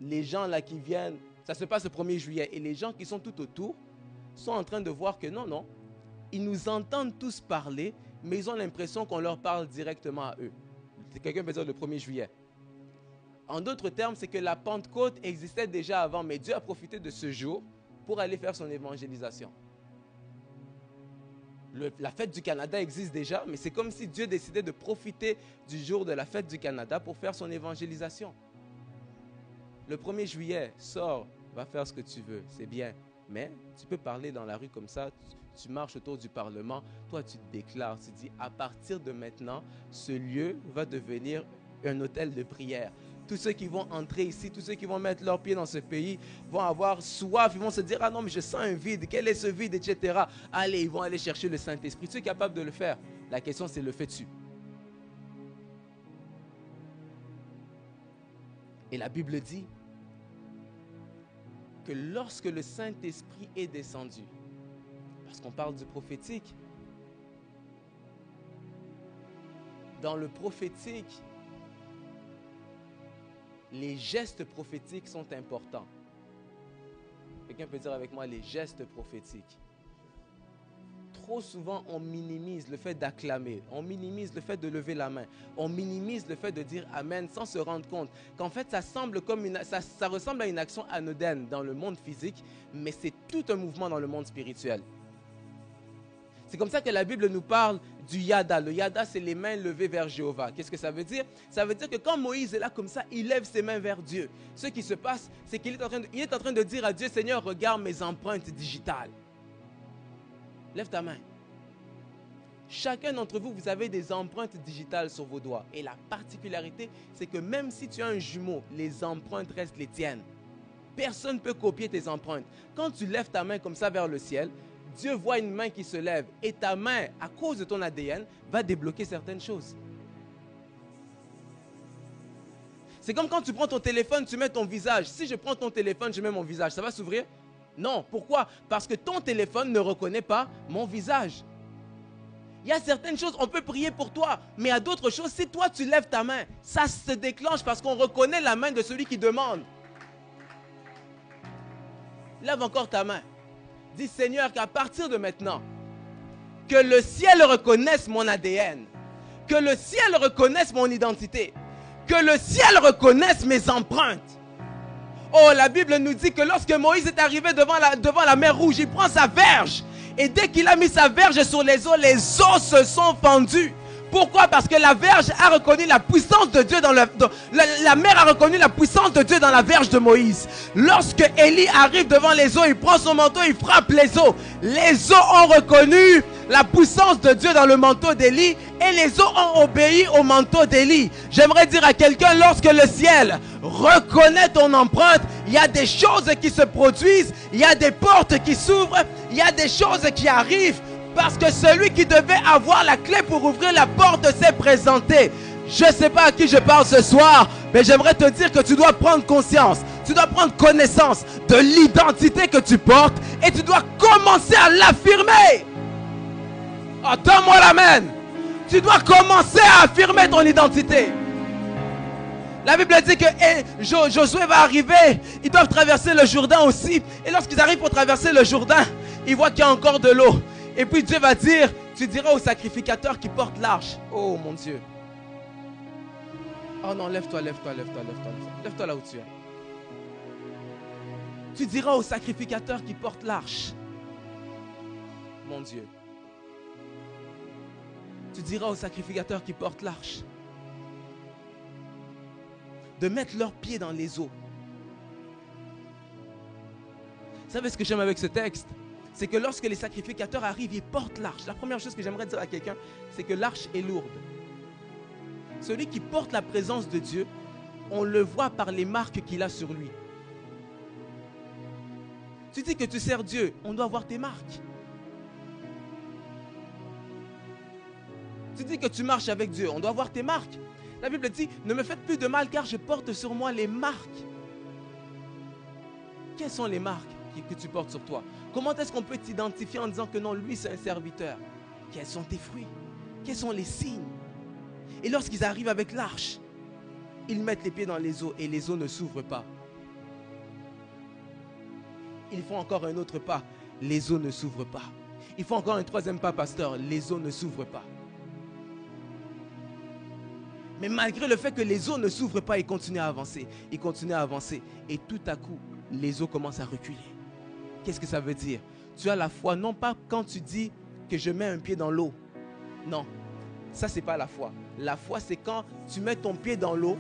les gens là qui viennent, ça se passe le 1er juillet et les gens qui sont tout autour sont en train de voir que non, ils nous entendent tous parler, mais ils ont l'impression qu'on leur parle directement à eux. Quelqu'un peut dire le 1er juillet. En d'autres termes, c'est que la Pentecôte existait déjà avant, mais Dieu a profité de ce jour pour aller faire son évangélisation. La fête du Canada existe déjà, mais c'est comme si Dieu décidait de profiter du jour de la fête du Canada pour faire son évangélisation. Le 1er juillet sort va faire ce que tu veux, c'est bien. Mais tu peux parler dans la rue comme ça, tu marches autour du Parlement, toi tu te déclares, tu dis à partir de maintenant, ce lieu va devenir un hôtel de prière. Tous ceux qui vont entrer ici, tous ceux qui vont mettre leurs pieds dans ce pays vont avoir soif, ils vont se dire, ah non mais je sens un vide, quel est ce vide, etc. Allez, ils vont aller chercher le Saint-Esprit. Tu es capable de le faire. La question c'est, le fais-tu? Et la Bible dit que lorsque le Saint-Esprit est descendu, parce qu'on parle du prophétique, dans le prophétique, les gestes prophétiques sont importants. Quelqu'un peut dire avec moi les gestes prophétiques. Trop souvent, on minimise le fait d'acclamer, on minimise le fait de lever la main, on minimise le fait de dire Amen sans se rendre compte qu'en fait, ça ressemble à une action anodine dans le monde physique, mais c'est tout un mouvement dans le monde spirituel. C'est comme ça que la Bible nous parle du yada. Le yada, c'est les mains levées vers Jéhovah. Qu'est-ce que ça veut dire? Ça veut dire que quand Moïse est là comme ça, il lève ses mains vers Dieu. Ce qui se passe, c'est qu'il est en train de dire à Dieu, Seigneur, regarde mes empreintes digitales. Lève ta main. Chacun d'entre vous, vous avez des empreintes digitales sur vos doigts. Et la particularité, c'est que même si tu as un jumeau, les empreintes restent les tiennes. Personne ne peut copier tes empreintes. Quand tu lèves ta main comme ça vers le ciel, Dieu voit une main qui se lève et ta main, à cause de ton ADN, va débloquer certaines choses. C'est comme quand tu prends ton téléphone, tu mets ton visage. Si je prends ton téléphone, je mets mon visage, ça va s'ouvrir? Non. Pourquoi? Parce que ton téléphone ne reconnaît pas mon visage. Il y a certaines choses, on peut prier pour toi, mais il y a d'autres choses, si toi tu lèves ta main, ça se déclenche parce qu'on reconnaît la main de celui qui demande. Lève encore ta main. Dis, Seigneur, qu'à partir de maintenant, que le ciel reconnaisse mon ADN, que le ciel reconnaisse mon identité, que le ciel reconnaisse mes empreintes. Oh, la Bible nous dit que lorsque Moïse est arrivé devant la mer Rouge, il prend sa verge. Et dès qu'il a mis sa verge sur les eaux se sont fendus. Pourquoi? Parce que la verge a reconnu la puissance de Dieu la mer a reconnu la puissance de Dieu dans la verge de Moïse. Lorsque Élie arrive devant les eaux, il prend son manteau, il frappe les eaux. Les eaux ont reconnu la puissance de Dieu dans le manteau d'Élie et les eaux ont obéi au manteau d'Élie. J'aimerais dire à quelqu'un, lorsque le ciel reconnaît ton empreinte, il y a des choses qui se produisent, il y a des portes qui s'ouvrent, il y a des choses qui arrivent. Parce que celui qui devait avoir la clé pour ouvrir la porte s'est présenté. Je ne sais pas à qui je parle ce soir, mais j'aimerais te dire que tu dois prendre conscience, tu dois prendre connaissance de l'identité que tu portes et tu dois commencer à l'affirmer. Oh, donne-moi l'amen. Tu dois commencer à affirmer ton identité. La Bible dit que Josué va arriver, ils doivent traverser le Jourdain aussi. Et lorsqu'ils arrivent pour traverser le Jourdain, ils voient qu'il y a encore de l'eau. Et puis Dieu va dire, tu diras au sacrificateur qui porte l'arche. Oh mon Dieu. Oh non, lève-toi, lève-toi, lève-toi, lève-toi. Lève-toi là où tu es. Tu diras au sacrificateur qui porte l'arche. Mon Dieu. Tu diras au sacrificateur qui porte l'arche de mettre leurs pieds dans les eaux. Vous savez ce que j'aime avec ce texte? C'est que lorsque les sacrificateurs arrivent, ils portent l'arche. La première chose que j'aimerais dire à quelqu'un, c'est que l'arche est lourde. Celui qui porte la présence de Dieu, on le voit par les marques qu'il a sur lui. Tu dis que tu sers Dieu, on doit voir tes marques. Tu dis que tu marches avec Dieu, on doit voir tes marques. La Bible dit, ne me faites plus de mal car je porte sur moi les marques. Quelles sont les marques que tu portes sur toi? Comment est-ce qu'on peut t'identifier en disant que non, lui c'est un serviteur? Quels sont tes fruits? Quels sont les signes? Et lorsqu'ils arrivent avec l'arche, ils mettent les pieds dans les eaux et les eaux ne s'ouvrent pas. Ils font encore un autre pas, les eaux ne s'ouvrent pas. Ils font encore un troisième pas, pasteur, les eaux ne s'ouvrent pas. Mais malgré le fait que les eaux ne s'ouvrent pas, ils continuent à avancer. Ils continuent à avancer. Et tout à coup, les eaux commencent à reculer. Qu'est-ce que ça veut dire? Tu as la foi, non pas quand tu dis que je mets un pied dans l'eau. Non, ça c'est pas la foi. La foi c'est quand tu mets ton pied dans l'eau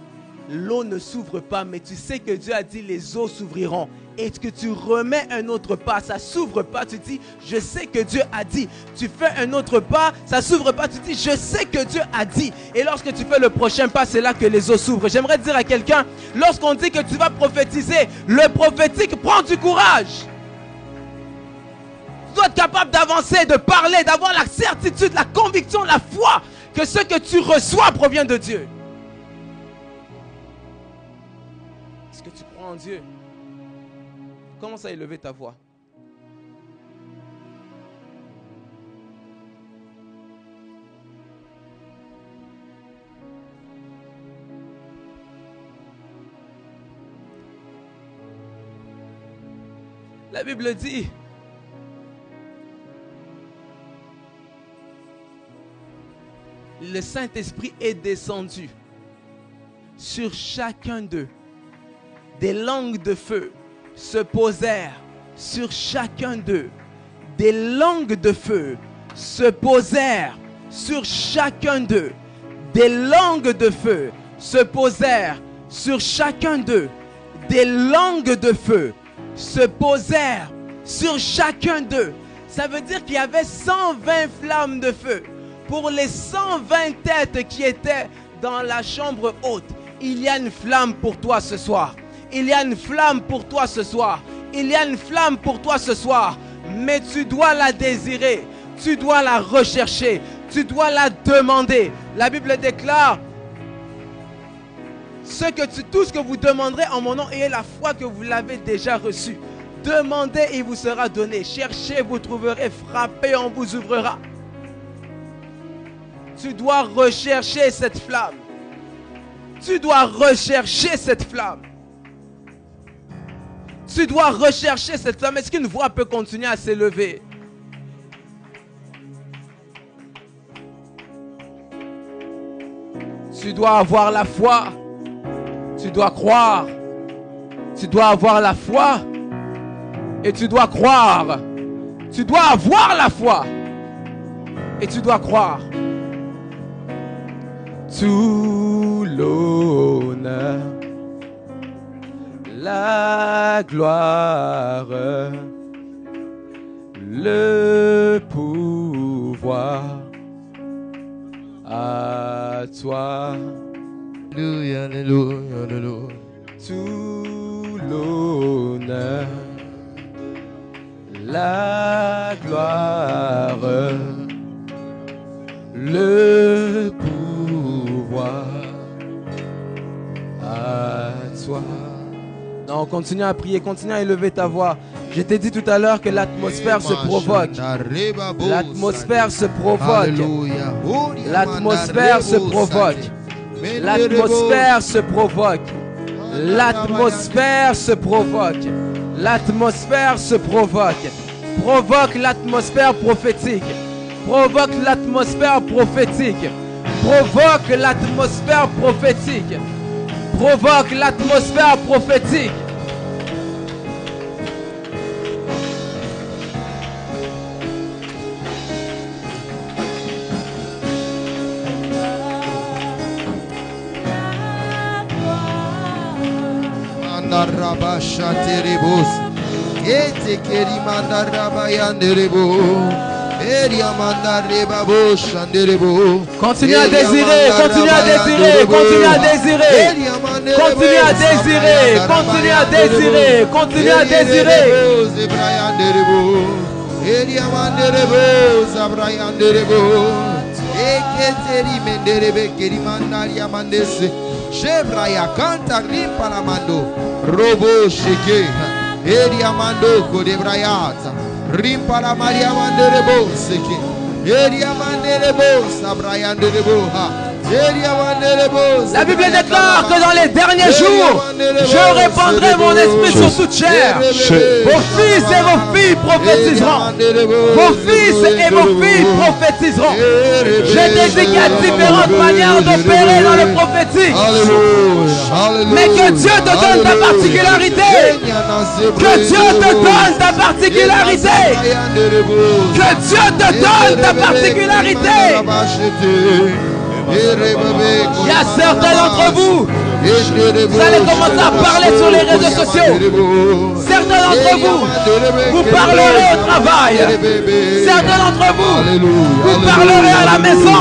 l'eau ne s'ouvre pas, mais tu sais que Dieu a dit les eaux s'ouvriront. Et que tu remets un autre pas, ça s'ouvre pas, tu dis, je sais que Dieu a dit. Tu fais un autre pas, ça s'ouvre pas, tu dis, je sais que Dieu a dit. Et lorsque tu fais le prochain pas, c'est là que les eaux s'ouvrent. J'aimerais dire à quelqu'un, lorsqu'on dit que tu vas prophétiser, le prophétique prend du courage. Tu dois être capable d'avancer, de parler, d'avoir la certitude, la conviction, la foi que ce que tu reçois provient de Dieu. Est-ce que tu crois en Dieu? Commence à élever ta voix. La Bible dit, le Saint-Esprit est descendu sur chacun d'eux. Des langues de feu se posèrent sur chacun d'eux. Des langues de feu se posèrent sur chacun d'eux. Des langues de feu se posèrent sur chacun d'eux. Des langues de feu se posèrent sur chacun d'eux. Ça veut dire qu'il y avait 120 flammes de feu. Pour les 120 têtes qui étaient dans la chambre haute, il y a une flamme pour toi ce soir. Il y a une flamme pour toi ce soir. Il y a une flamme pour toi ce soir. Mais tu dois la désirer. Tu dois la rechercher. Tu dois la demander. La Bible déclare, tout ce que vous demanderez en mon nom, ayez la foi que vous l'avez déjà reçu. Demandez et il vous sera donné. Cherchez, vous trouverez. Frappez, on vous ouvrira. Tu dois rechercher cette flamme. Tu dois rechercher cette flamme. Tu dois rechercher cette flamme. Est-ce qu'une voix peut continuer à s'élever? Tu dois avoir la foi. Tu dois croire. Tu dois avoir la foi. Et tu dois croire. Tu dois avoir la foi. Et tu dois croire. Tout l'honneur, la gloire, le pouvoir à toi.
Alléluia, alléluia, alléluia.
Tout l'honneur, la gloire, le pouvoir à toi. Non, continue à prier, continue à élever ta voix. Je t'ai dit tout à l'heure que l'atmosphère se provoque. L'atmosphère se provoque. L'atmosphère se provoque. L'atmosphère se provoque. L'atmosphère se provoque. L'atmosphère se provoque. Provoque l'atmosphère prophétique. Provoque l'atmosphère prophétique. Provoque l'atmosphère prophétique. Provoque l'atmosphère prophétique. Continue à désirer, continue à désirer, continue à désirer, continue à désirer, continue à désirer, continue à désirer.
Robo sheke, Eriamando kodebrayata, Rimpala Maria Manderebo seke, Eriamanderebo sabrayanderebo ha.
La Bible déclare que dans les derniers jours, je répandrai mon esprit sur toute chair. Vos fils et vos filles prophétiseront. Vos fils et vos filles prophétiseront. Je te dis qu'il y a différentes manières d'opérer dans le prophétique. Mais que Dieu te donne ta particularité. Que Dieu te donne ta particularité. Que Dieu te donne ta particularité. Il y a certains d'entre vous,
Vous
allez commencer à parler sur les réseaux sociaux. Certains d'entre vous, vous parlerez au travail. Certains d'entre vous, vous parlerez à la maison.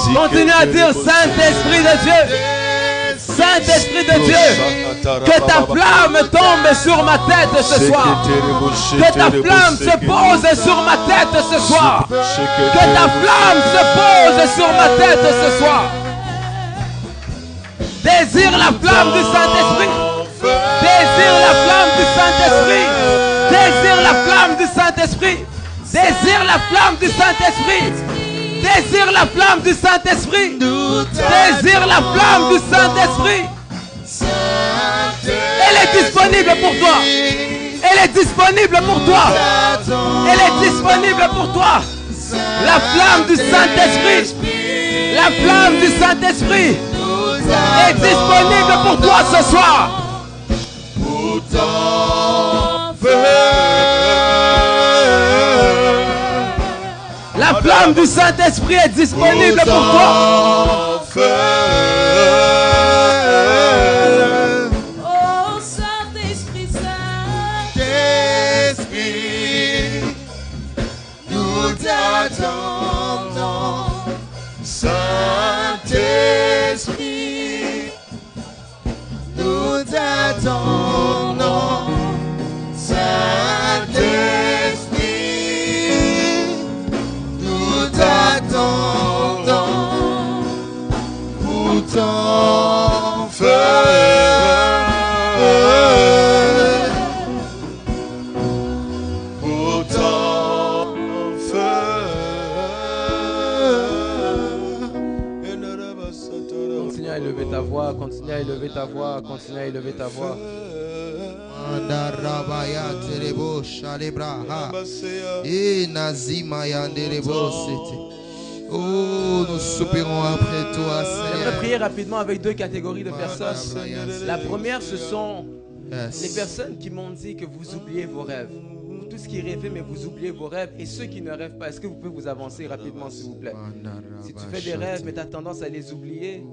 Nous continuez à dire Saint-Esprit de Dieu. Saint-Esprit de Dieu, que ta flamme tombe sur ma tête ce soir. Que ta flamme se pose sur ma tête ce soir. Que ta flamme se pose sur ma tête ce soir. Désire la flamme du Saint-Esprit. Désire la flamme du Saint-Esprit. Désire la flamme du Saint-Esprit. Désire la flamme du Saint-Esprit. Désire la flamme du Saint-Esprit. Désire la flamme du Saint-Esprit. Elle est disponible pour toi. Elle est disponible pour toi. Elle est disponible pour toi. La flamme du Saint-Esprit. La flamme du Saint-Esprit est disponible pour toi ce soir. La flamme du Saint-Esprit est disponible pour toi. Oh Saint-Esprit, Saint-Esprit, nous t'attendons. Saint-Esprit, nous t'attendons. Saint-Esprit, nous t'attendons pour ton feu. Pour ton feu. Continue à élever ta voix, continue à élever ta voix, continue à élever ta voix.
Oh, nous soupirons après toi, Seigneur.
J'aimerais prier rapidement avec deux catégories de personnes. La première, ce sont les personnes qui m'ont dit que vous oubliez vos rêves. Vous tous qui rêvez, mais vous oubliez vos rêves. Et ceux qui ne rêvent pas, est-ce que vous pouvez vous avancer rapidement, s'il vous plaît? Si tu fais des rêves, mais tu as tendance à les oublier.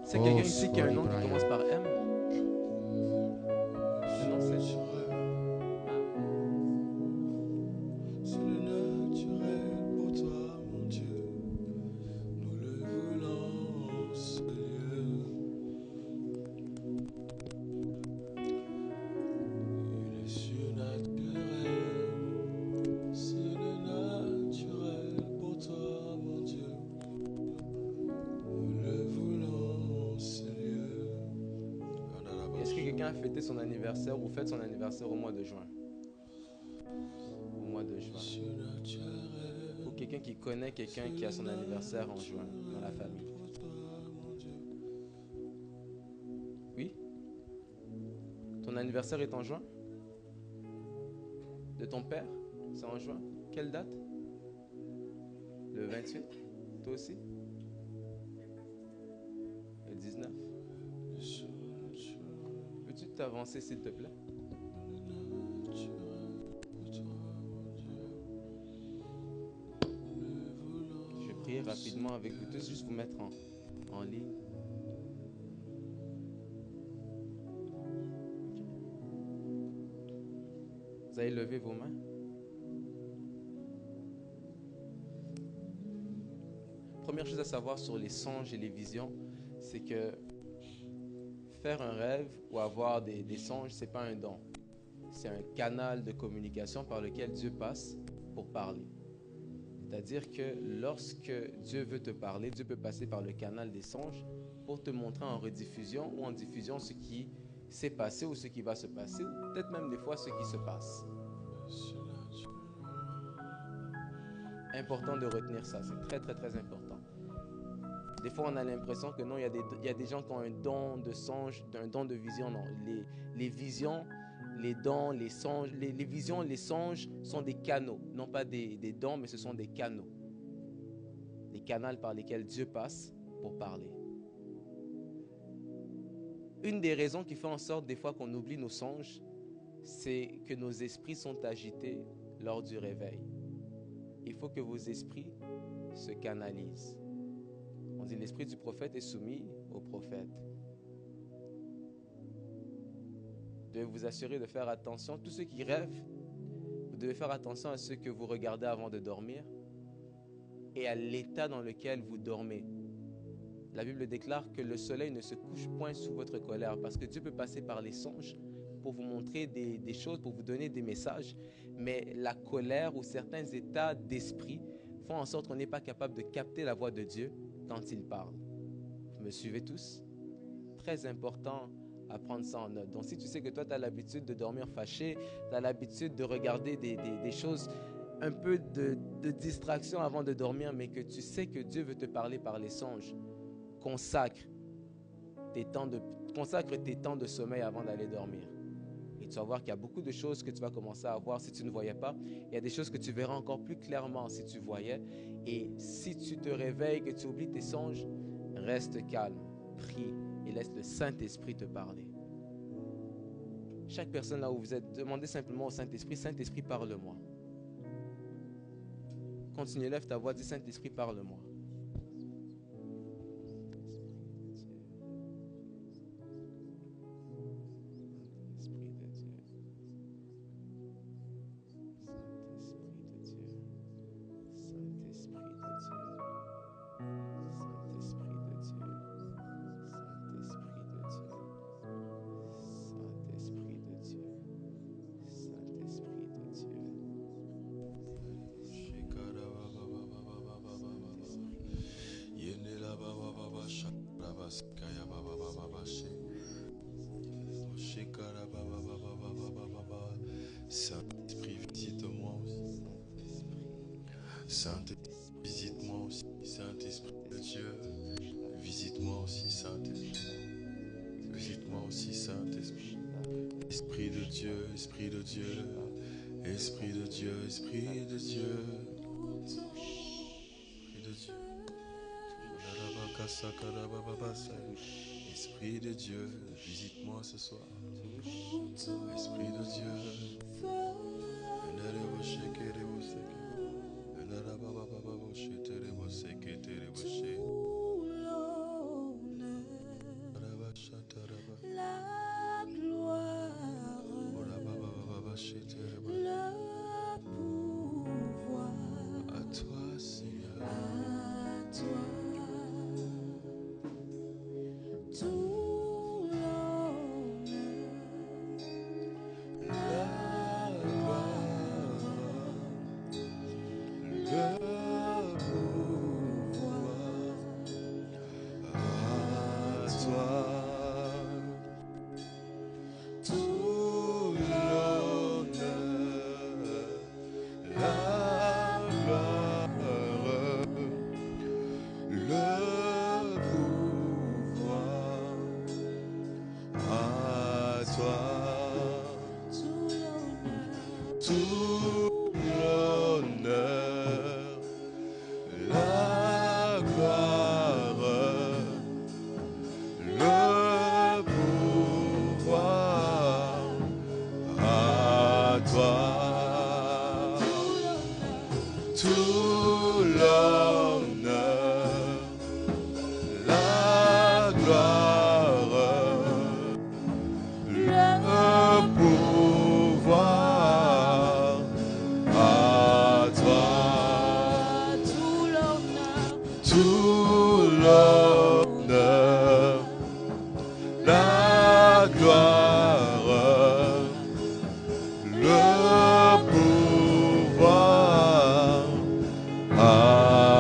C'est quelqu'un ici qui a un nom qui commence par M? Le nom c'est... C'est le naturel pour toi, mon Dieu. Nous le voulons, Seigneur. Il est surnaturel. C'est le naturel pour toi, mon Dieu. Nous le voulons, Seigneur. Est-ce que quelqu'un a fêté son anniversaire ou fête son anniversaire au mois de juin? Au mois de juin. Ou quelqu'un qui connaît quelqu'un qui a son anniversaire en juin dans la famille? Oui? Ton anniversaire est en juin? De ton père? C'est en juin? Quelle date? Le 28? Toi aussi? Le 19? Peux-tu t'avancer s'il te plaît? Je vais prier rapidement avec vous tous, juste vous mettre en ligne. Vous allez lever vos mains. Première chose à savoir sur les songes et les visions,
c'est que faire un rêve ou avoir des songes, ce n'est pas un don. C'est un canal de communication par lequel Dieu passe pour parler. C'est-à-dire que lorsque Dieu veut te parler, Dieu peut passer par le canal des songes pour te montrer en rediffusion ou en diffusion ce qui s'est passé ou ce qui va se passer, ou peut-être même des fois ce qui se passe. Important de retenir ça, c'est très très très important. Des fois on a l'impression que non, il y a des gens qui ont un don de songe, un don de vision. Non, les visions, les dons, les songes, les visions, les songes sont des canaux, non pas des dons, mais ce sont des canaux. Des canaux par lesquels Dieu passe pour parler. Une des raisons qui fait en sorte des fois qu'on oublie nos songes, c'est que nos esprits sont agités lors du réveil. Il faut que vos esprits se canalisent. On dit l'esprit du prophète est soumis au prophète. Vous devez vous assurer de faire attention. Tous ceux qui rêvent, vous devez faire attention à ce que vous regardez avant de dormir et à l'état dans lequel vous dormez. La Bible déclare que le soleil ne se couche point sous votre colère parce que Dieu peut passer par les songes pour vous montrer des choses, pour vous donner des messages. Mais la colère ou certains états d'esprit font en sorte qu'on n'est pas capable de capter la voix de Dieu quand il parle. Vous me suivez tous? Très important à prendre ça en note. Donc si tu sais que toi tu as l'habitude de dormir fâché, tu as l'habitude de regarder des choses, un peu de distraction avant de dormir, mais que tu sais que Dieu veut te parler par les songes, consacre tes temps de sommeil avant d'aller dormir. Et tu vas voir qu'il y a beaucoup de choses que tu vas commencer à voir si tu ne voyais pas. Il y a des choses que tu verras encore plus clairement si tu voyais. Et si tu te réveilles, que tu oublies tes songes, reste calme, prie et laisse le Saint-Esprit te parler. Chaque personne là où vous êtes, demandez simplement au Saint-Esprit, Saint-Esprit, parle-moi. Continue, lève ta voix, dis Saint-Esprit, parle-moi.
Saint-Esprit, visite-moi aussi. Saint-Esprit, visite-moi aussi. Saint-Esprit de Dieu, visite-moi aussi, Saint-Esprit. Visite-moi aussi, Saint-Esprit. Esprit de Dieu, Esprit de Dieu, Esprit de Dieu, Esprit de Dieu. Esprit de Dieu. Esprit de Dieu, visite-moi ce soir. Esprit de Dieu.
La gloire, le pouvoir,
à toi, Seigneur.
à toi, tout l'honneur,
La gloire, le pouvoir, à toi. Tout l'honneur, la gloire, le pouvoir, à toi.
tout l'honneur,
Tout l'honneur, la gloire, le pouvoir, à toi. Tout l'honneur, la gloire, le pouvoir, à toi.
tout l'honneur,
Tout l'honneur,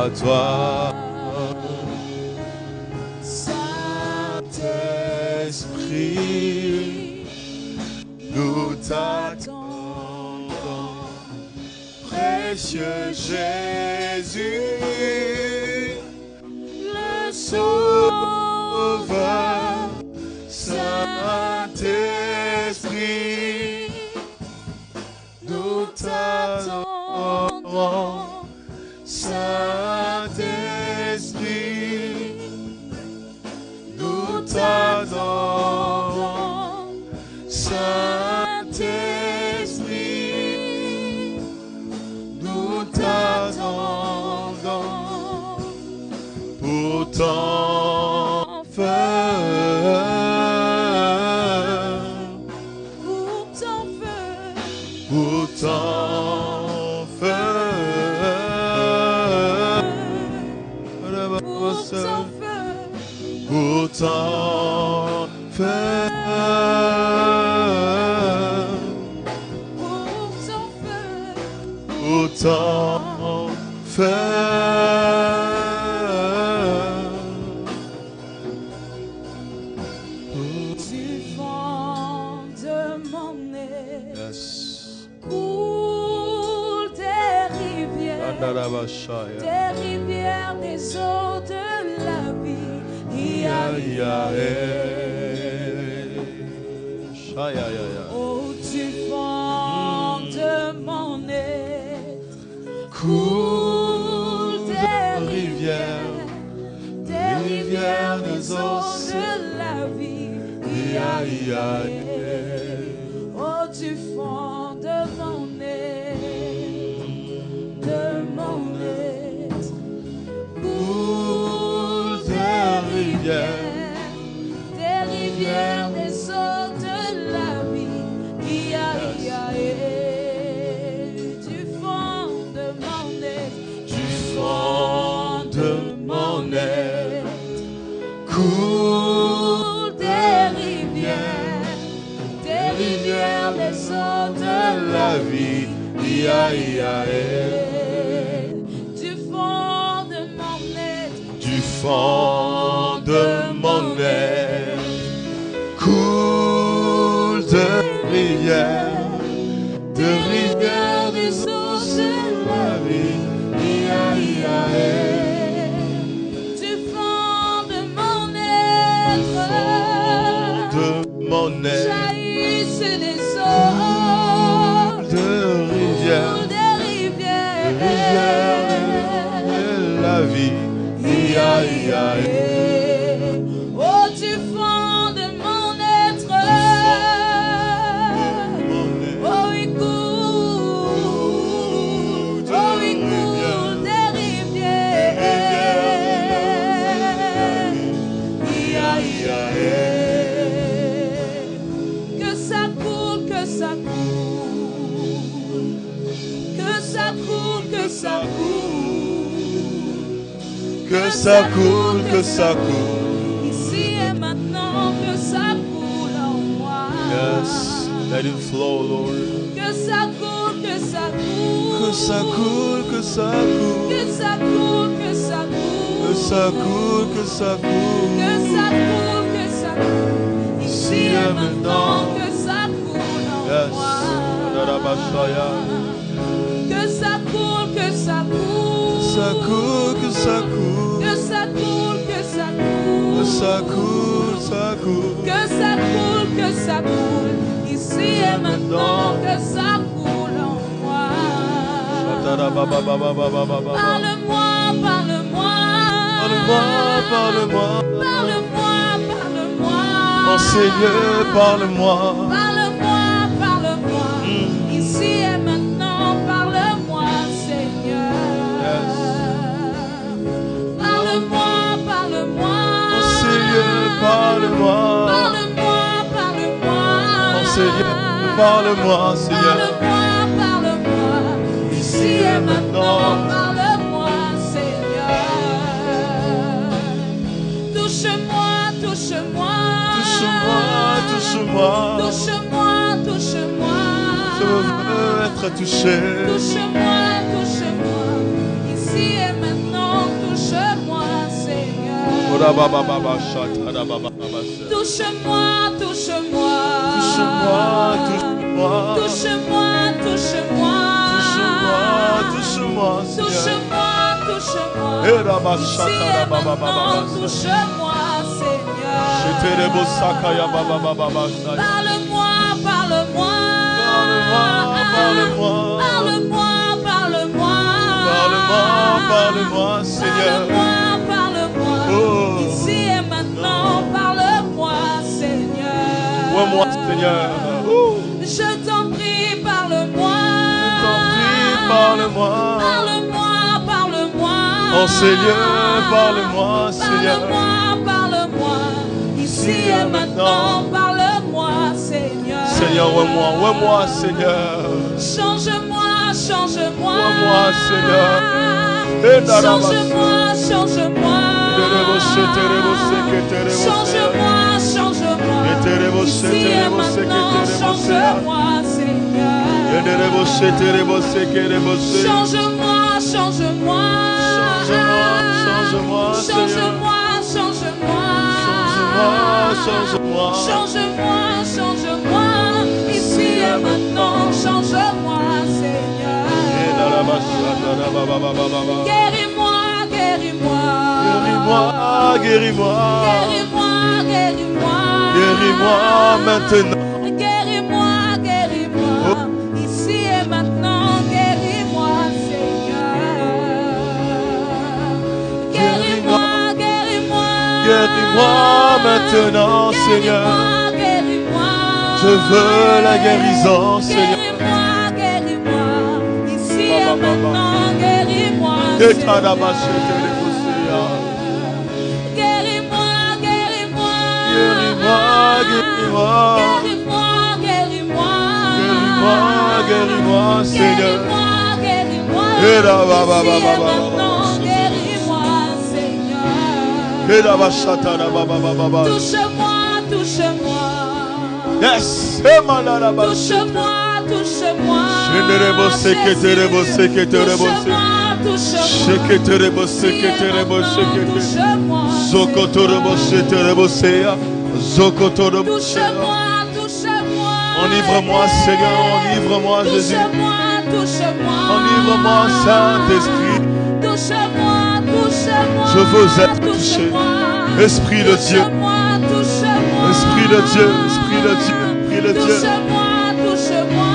à toi. Saint-Esprit, nous t'attendons. Précieux Jésus, le Sauveur, Saint-Esprit, nous t'attendons. Saint-Esprit, nous t'attendons. Saint-Esprit, nous t'attendons. Pour ton feu,
Pour ton feu,
pour ton feu,
pour ton feu,
pour ton feu,
pour ton feu,
pour ton feu.
du fond de mon nez
Yes.
coule des rivières,
Andarabashaya.
des rivières des eaux de la vie.
Ya, ya, Shaya, ya, ya.
Oh, du fond de mon être
Coule
des
rivières,
des rivières des eaux de la vie.
Ya, ya,
Oh, du fond de mon être,
coule des rivières,
des rivières des eaux de la vie. Du fond de mon être,
du fond de mon être, coule
des rivières des eaux de
la vie. Ya, ya,
du fond de mon être,
du fond de mon être, coule de rivières, des eaux de la vie. Ya, ya,
du fond de mon être,
de mon être,
jaillissent des eaux,
de rivières,
des rivières,
de la vie. Ya, ya,
oh, du fond de mon être, oh, il coule, oh, il coule des rivières. Que ça coule, que ça coule, que ça coule, que ça coule,
que ça coule, que ça coule.
ici et maintenant, que ça coule en moi.
Yes, let it flow, Lord.
Que ça coule, que ça coule,
Que ça coule, que ça coule,
que ça coule, que ça coule,
que ça coule, que ça coule.
que ça coule, que ça coule, ici et maintenant, que ça coule en
Yes,
moi.
Andarabashaya.
Que ça coule, que ça coule,
Ça coule, que ça coule,
que ça coule, que ça coule,
que ça coule, ça coule.
que ça coule, que ça coule, ici et maintenant, que ça coule en moi.
Atarabababababababa.
Parle-moi, parle-moi,
Parle-moi, parle-moi.
parle-moi, parle-moi.
Mon Seigneur, parle-moi.
Parle-moi, parle-moi, ici et maintenant, parle-moi, Seigneur. Parle-moi, parle-moi.
Mon Seigneur, parle-moi.
Parle-moi, parle-moi.
Mon Seigneur, parle-moi, Seigneur.
Parle-moi, parle-moi, ici et maintenant, parle-moi, Seigneur. Touche-moi, touche-moi.
Touche-moi, touche-moi.
Touche-moi, touche-moi.
Je veux être touché.
Touche-moi, touche-moi. Ici et maintenant,
Ora baba baba shatara baba baba.
Touche-moi, touche-moi.
Touche-moi, touche-moi.
Touche-moi, touche-moi.
Touche-moi, Seigneur.
Touche-moi, touche-moi.
Era ba
Ici
shatara
et
baba baba
maintenant,
baba.
touche-moi, Seigneur.
Sheterebo sakaya baba baba baba.
Parle-moi, parle-moi.
Parle-moi.
Parle-moi, parle-moi.
Parle-moi, Seigneur.
Parle-moi.
Oh.
Ici et maintenant, parle-moi, Seigneur.
Vois-moi, Seigneur.
Je t'en prie, parle-moi.
Parle-moi.
Parle-moi, parle-moi.
Oh Seigneur, parle-moi, Seigneur.
Parle-moi. Ici et maintenant, parle-moi, Seigneur.
Seigneur, vois-moi, Seigneur.
Change-moi, change-moi.
Vois-moi, Seigneur.
Change-moi, change-moi. Change-moi, change-moi. Ici et maintenant, change-moi, Seigneur. Change-moi, change-moi.
Change-moi,
Change-moi, change-moi. Change-moi, change-moi. Ici et maintenant, change-moi, Seigneur. Guéris-moi, guéris-moi.
Guéris-moi.
Guéris-moi, guéris-moi.
Guéris-moi maintenant.
Guéris-moi, guéris-moi. Ici et maintenant, guéris-moi, Seigneur. Guéris-moi, guéris-moi.
Guéris-moi maintenant, Seigneur.
Guéris-moi.
Je veux la guérison, Seigneur.
Guéris-moi, guéris-moi. Ici et maintenant, guéris-moi,
Et
Seigneur. Guéris-moi, guéris-moi.
Guéris-moi, guéris-moi.
Guéris-moi, guéris-moi.
Guéris-moi, Seigneur.
Guéris-moi,
Et là,
guéris-moi.
bah, bah, bah,
Ici et
bah, bah,
maintenant, guéris-moi, Seigneur.
Et là, bah, chatana, bah, bah, bah, bah, bah.
Touche-moi, touche-moi.
Yes. Et malala, bah,
Touche-moi, touche-moi.
Shenerebo, seketerebo, seketerebo,
Touche-moi,
Sheketerebo, seketerebo, sekete.
touche-moi.
Zokotorebo, seterebo, seya. Zokotorebo, seya.
Touche-moi, touche-moi.
Enivre-moi, Seigneur, enivre-moi, Jésus.
Touche-moi, touche-moi.
Enivre-moi, Saint-Esprit.
Touche-moi, touche-moi.
Je veux être touché. Esprit de Dieu.
Touche-moi, touche-moi.
Esprit de Dieu, Esprit de Dieu, Esprit de Dieu.
Touche-moi, touche-moi.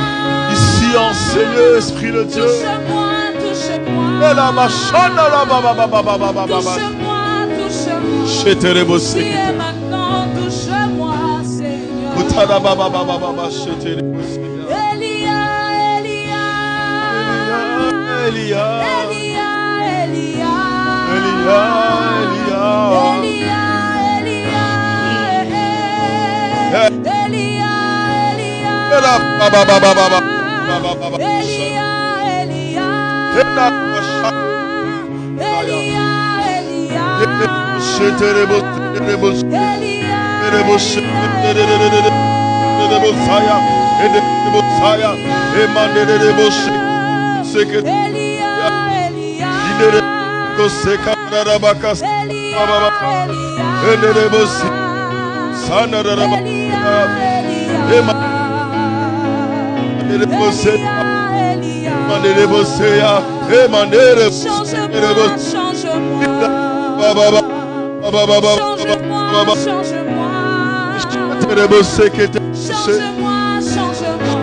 Ici, enseignez, Esprit de Dieu.
Touche-moi, touche-moi.
Et la machana, la ba ba ba ba ba ba ba ba.
Touche-moi, touche-moi.
Sheterebo,
Ici et
sekete.
maintenant, touche-moi, Seigneur.
Utana ba ba ba ba ba ba, sheterebo, Seigneur.
Elia, Elia.
Elia,
Elia, Elia.
Elia, Elia.
Elia, Elia. Elia, Elia.
Et la ba ba ba ba ba ba ba ba ba.
Elia, Elia.
Et la machana.
Elia, Elia.
Sheterebo, sheterebo,
Elia,
sheterebo, sheterebo, saya. Sheterebo, saya. Emanderebo, sekete.
Elia, Elia.
Inerebo, sekarabaka,
Elia,
ba ba ba.
Elia.
Enerebo, sanarabaka.
Elia,
Enerebo,
Elia.
Manderebo, seya. Emanderebo,
Change-moi, change-moi.
ba ba ba ba ba ba ba
Change-moi,
ba.
change-moi.
Sheterebo, sekete.
Change-moi, change-moi.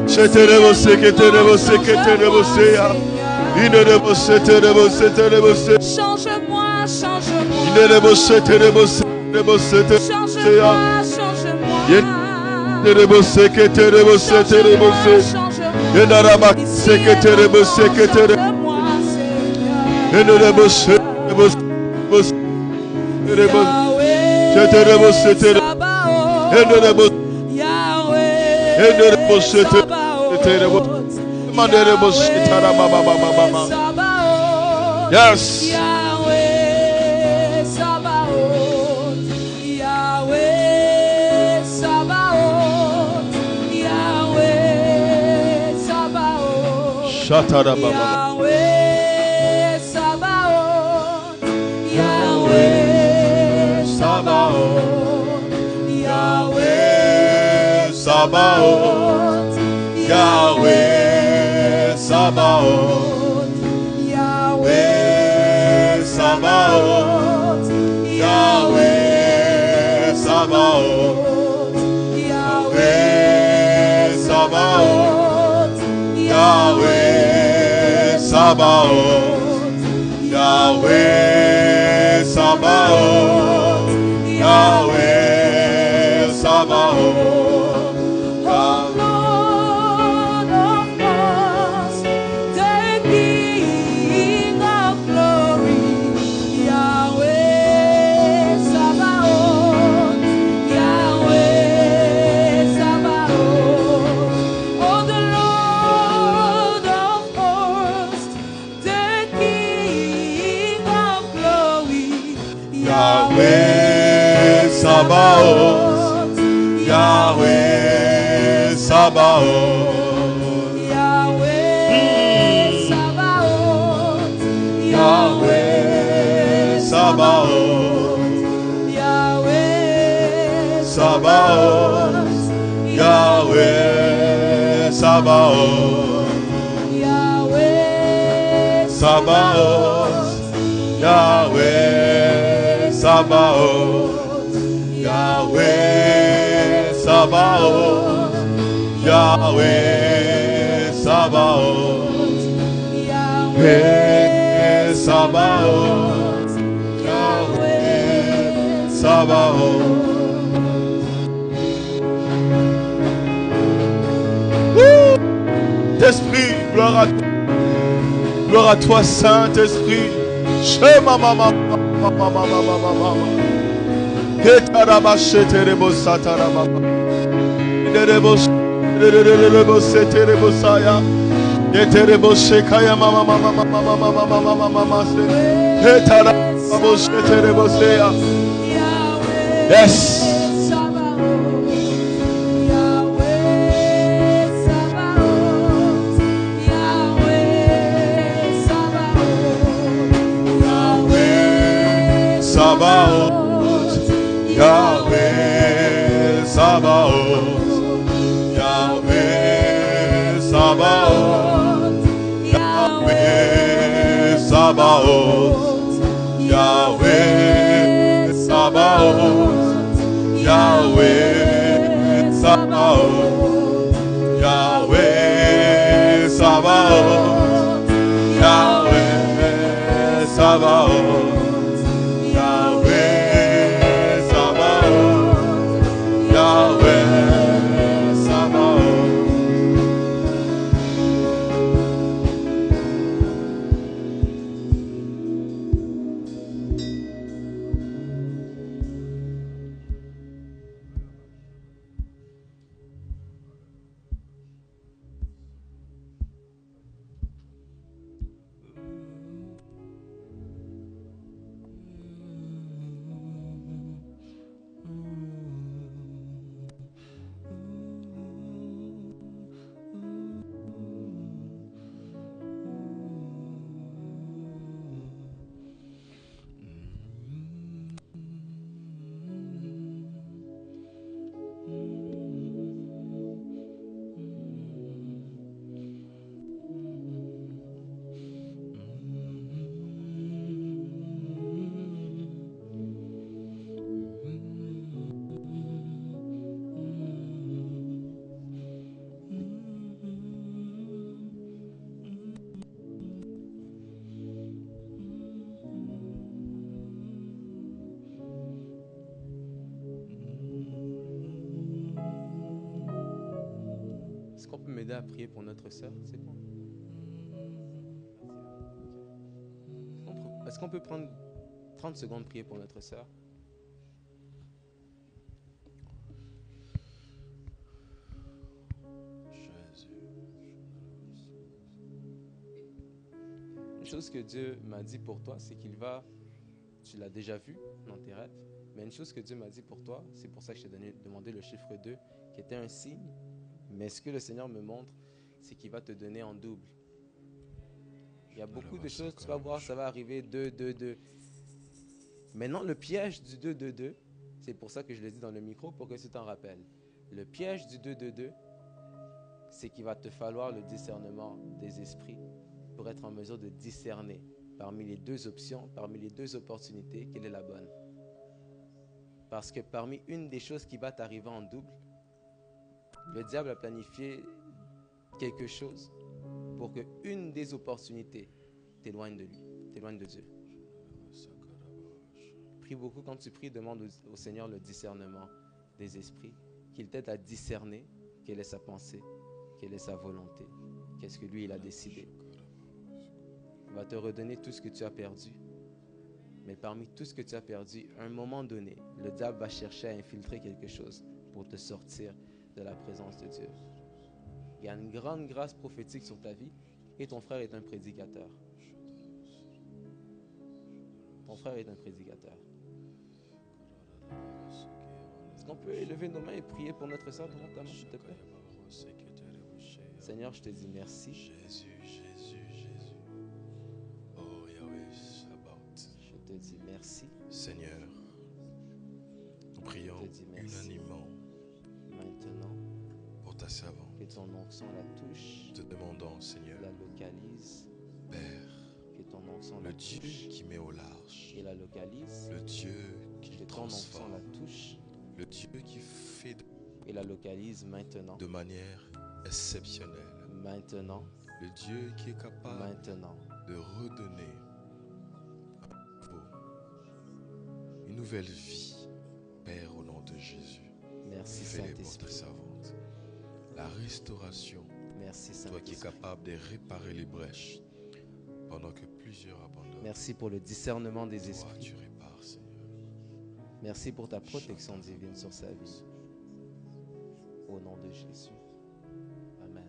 Sheterebo, seketerebo, seketerebo, seya. Inerebo, seterebo, seterebo, seya.
Change-moi, change-moi.
Inerebo, seterebo, seterebo, seterebo, seya.
Change-moi, change-moi.
Inerebo, seketerebo, seterebo, seya. Yenaraba, seketerebo, seketerebo.
Change-moi, Seigneur.
Inerebo, seterebo, seterebo, seterebo.
Yahweh,
Sheterebo, seterebo.
Sabaoth.
Inerebo,
Yahweh,
Inerebo, seterebo,
Sabaoth.
seterebo. Inerebo, seterebo, ba ba ba ba ba.
Sabaoth.
Yes.
Yahweh, Sabaoth. Yahweh, Sabaoth. Yahweh, Sabaoth.
Shatara ba ba ba.
Yahweh, Sabaoth. Yahweh,
Sabaoth, Yahweh Sabaoth, Yahweh Sabaoth, Yahweh Sabaoth, Yahweh Sabaoth, Yahweh Sabaoth, Yahweh Sabaoth, Yahweh Sabaoth. Yahweh Sabaoth, Yahweh Sabaoth,
Yahweh Sabaoth,
Yahweh Sabaoth,
Yahweh
Sabaoth, Yahweh Sabaoth,
Yahweh
Sabaoth, Yahweh Sabaoth, Yahweh Sabaoth, Yahweh Sabaoth, Yahweh Sabaoth, Yahweh Sabaoth. Woo! Esprit, gloire à toi, Saint-Esprit. Shema mama mama mama mama. Ketaraba sheterebo sataraba. Derebo seterebo saya. Keterebo shekaya mama mama mama mama mama mama mama. Ketaraba sheterebo saya. Yes. Sabaoth, Yahweh Sabaoth, Yahweh Sabaoth, Yahweh Sabaoth, Yahweh Sabaoth, Yahweh Sabaoth, Yahweh Sabaoth, Yahweh Sabaoth.
Est-ce qu'on peut m'aider à prier pour notre sœur? C'est bon. Est-ce qu'on peut prendre 30 secondes prier pour notre sœur? Une chose que Dieu m'a dit pour toi, c'est qu'il va, tu l'as déjà vu dans tes rêves, mais une chose que Dieu m'a dit pour toi, c'est pour ça que je t'ai demandé le chiffre 2, qui était un signe. Mais ce que le Seigneur me montre, c'est qu'il va te donner en double. Il y a beaucoup de choses, tu vas voir, ça va arriver 2, 2, 2. Maintenant, le piège du 2, 2, 2, c'est pour ça que je le dis dans le micro, pour que tu t'en rappelles. Le piège du 2-2-2, c'est qu'il va te falloir le discernement des esprits pour être en mesure de discerner parmi les deux options, parmi les deux opportunités, quelle est la bonne. Parce que parmi une des choses qui va t'arriver en double, le diable a planifié quelque chose pour que une des opportunités t'éloigne de lui, t'éloigne de Dieu. Prie beaucoup. Quand tu pries, demande au Seigneur le discernement des esprits, qu'il t'aide à discerner quelle est sa pensée, quelle est sa volonté, qu'est-ce que lui il a décidé. Il va te redonner tout ce que tu as perdu. Mais parmi tout ce que tu as perdu, à un moment donné, le diable va chercher à infiltrer quelque chose pour te sortir de la présence de Dieu. Il y a une grande grâce prophétique sur ta vie et ton frère est un prédicateur. Ton frère est un prédicateur. Est-ce qu'on peut élever nos mains et prier pour notre sœur devant ta main, s'il te plaît? Seigneur, je te dis merci.
Jésus, Jésus, Jésus. Oh Yahweh, Shabbat.
Je te dis merci.
Seigneur, nous prions
Je te dis merci.
unanimement
Maintenant,
pour ta servante.
que ton onction la touche,
Te demandons, Seigneur,
la localise,
Père,
que ton onction
le
la
Dieu
touche
qui met au large,
et la localise,
le Dieu
que
qui
ton onction
transforme,
la touche
le Dieu qui fait
et la localise maintenant,
de manière exceptionnelle,
maintenant,
le Dieu qui est capable
maintenant.
de redonner une nouvelle vie, Père, au nom de Jésus.
Merci
Fais-les pour ta
Saint-Esprit.
servante. La restauration,
Merci
toi qui es
Saint-Esprit.
capable de réparer les brèches pendant que plusieurs abandonnent.
Merci pour le discernement des
Toi,
esprits.
tu répares, Seigneur.
Merci pour ta protection divine sur sa vie. Au nom de Jésus. Amen.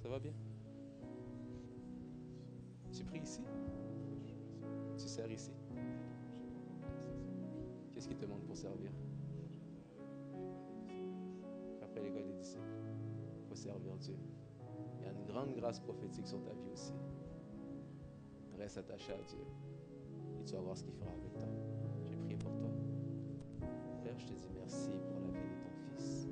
Ça va bien? Tu pries ici? Tu sers ici? Qu'est-ce qu'il te demande pour servir? Après l'école des disciples, il faut servir Dieu. Il y a une grande grâce prophétique sur ta vie aussi. Reste attaché à Dieu et tu vas voir ce qu'il fera avec toi. J'ai prié pour toi. Père, je te dis merci pour la vie de ton fils.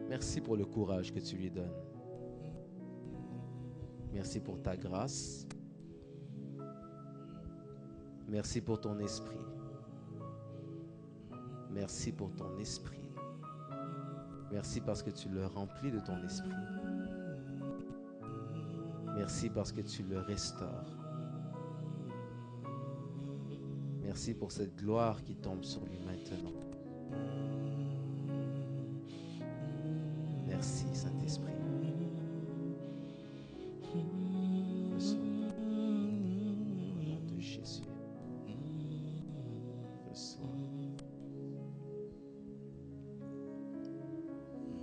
Merci pour le courage que tu lui donnes. Merci pour ta grâce. Merci pour ton esprit. Merci pour ton esprit. Merci parce que tu le remplis de ton esprit. Merci parce que tu le restaures. Merci pour cette gloire qui tombe sur lui maintenant. Merci Saint-Esprit. Reçois. Au nom de Jésus. Reçois.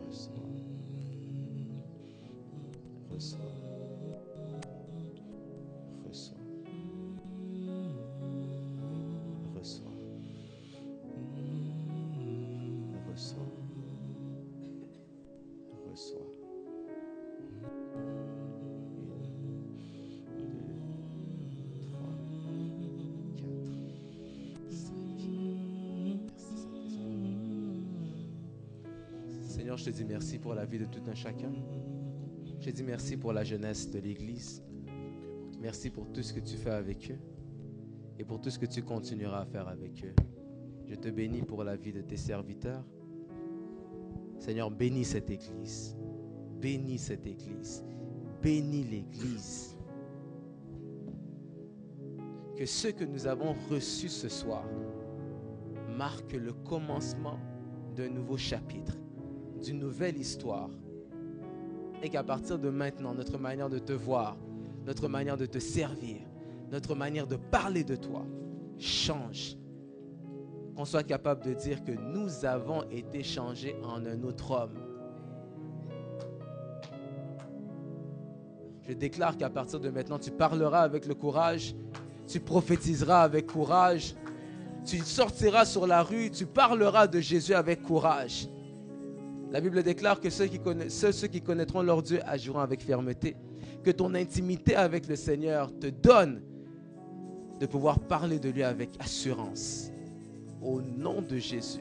Reçois. Reçois. Reçois. Reçois. Reçois. Reçois. 1, 2, 3, 4, 5. Merci Saint-Esprit. Seigneur, je te dis merci pour la vie de tout un chacun. Je te dis merci pour la jeunesse de l'Église. Merci pour tout ce que tu fais avec eux et pour tout ce que tu continueras à faire avec eux. Je te bénis pour la vie de tes serviteurs. Seigneur, bénis cette Église. Bénis cette Église. Bénis l'Église. Que ce que nous avons reçu ce soir marque le commencement d'un nouveau chapitre, d'une nouvelle histoire. Et qu'à partir de maintenant, notre manière de te voir, notre manière de te servir, notre manière de parler de toi change. Qu'on soit capable de dire que nous avons été changés en un autre homme. Je déclare qu'à partir de maintenant, tu parleras avec le courage Tu prophétiseras avec courage. Tu sortiras sur la rue, tu parleras de Jésus avec courage. La Bible déclare que ceux qui connaîtront leur Dieu agiront avec fermeté. Que ton intimité avec le Seigneur te donne de pouvoir parler de lui avec assurance. Au nom de Jésus.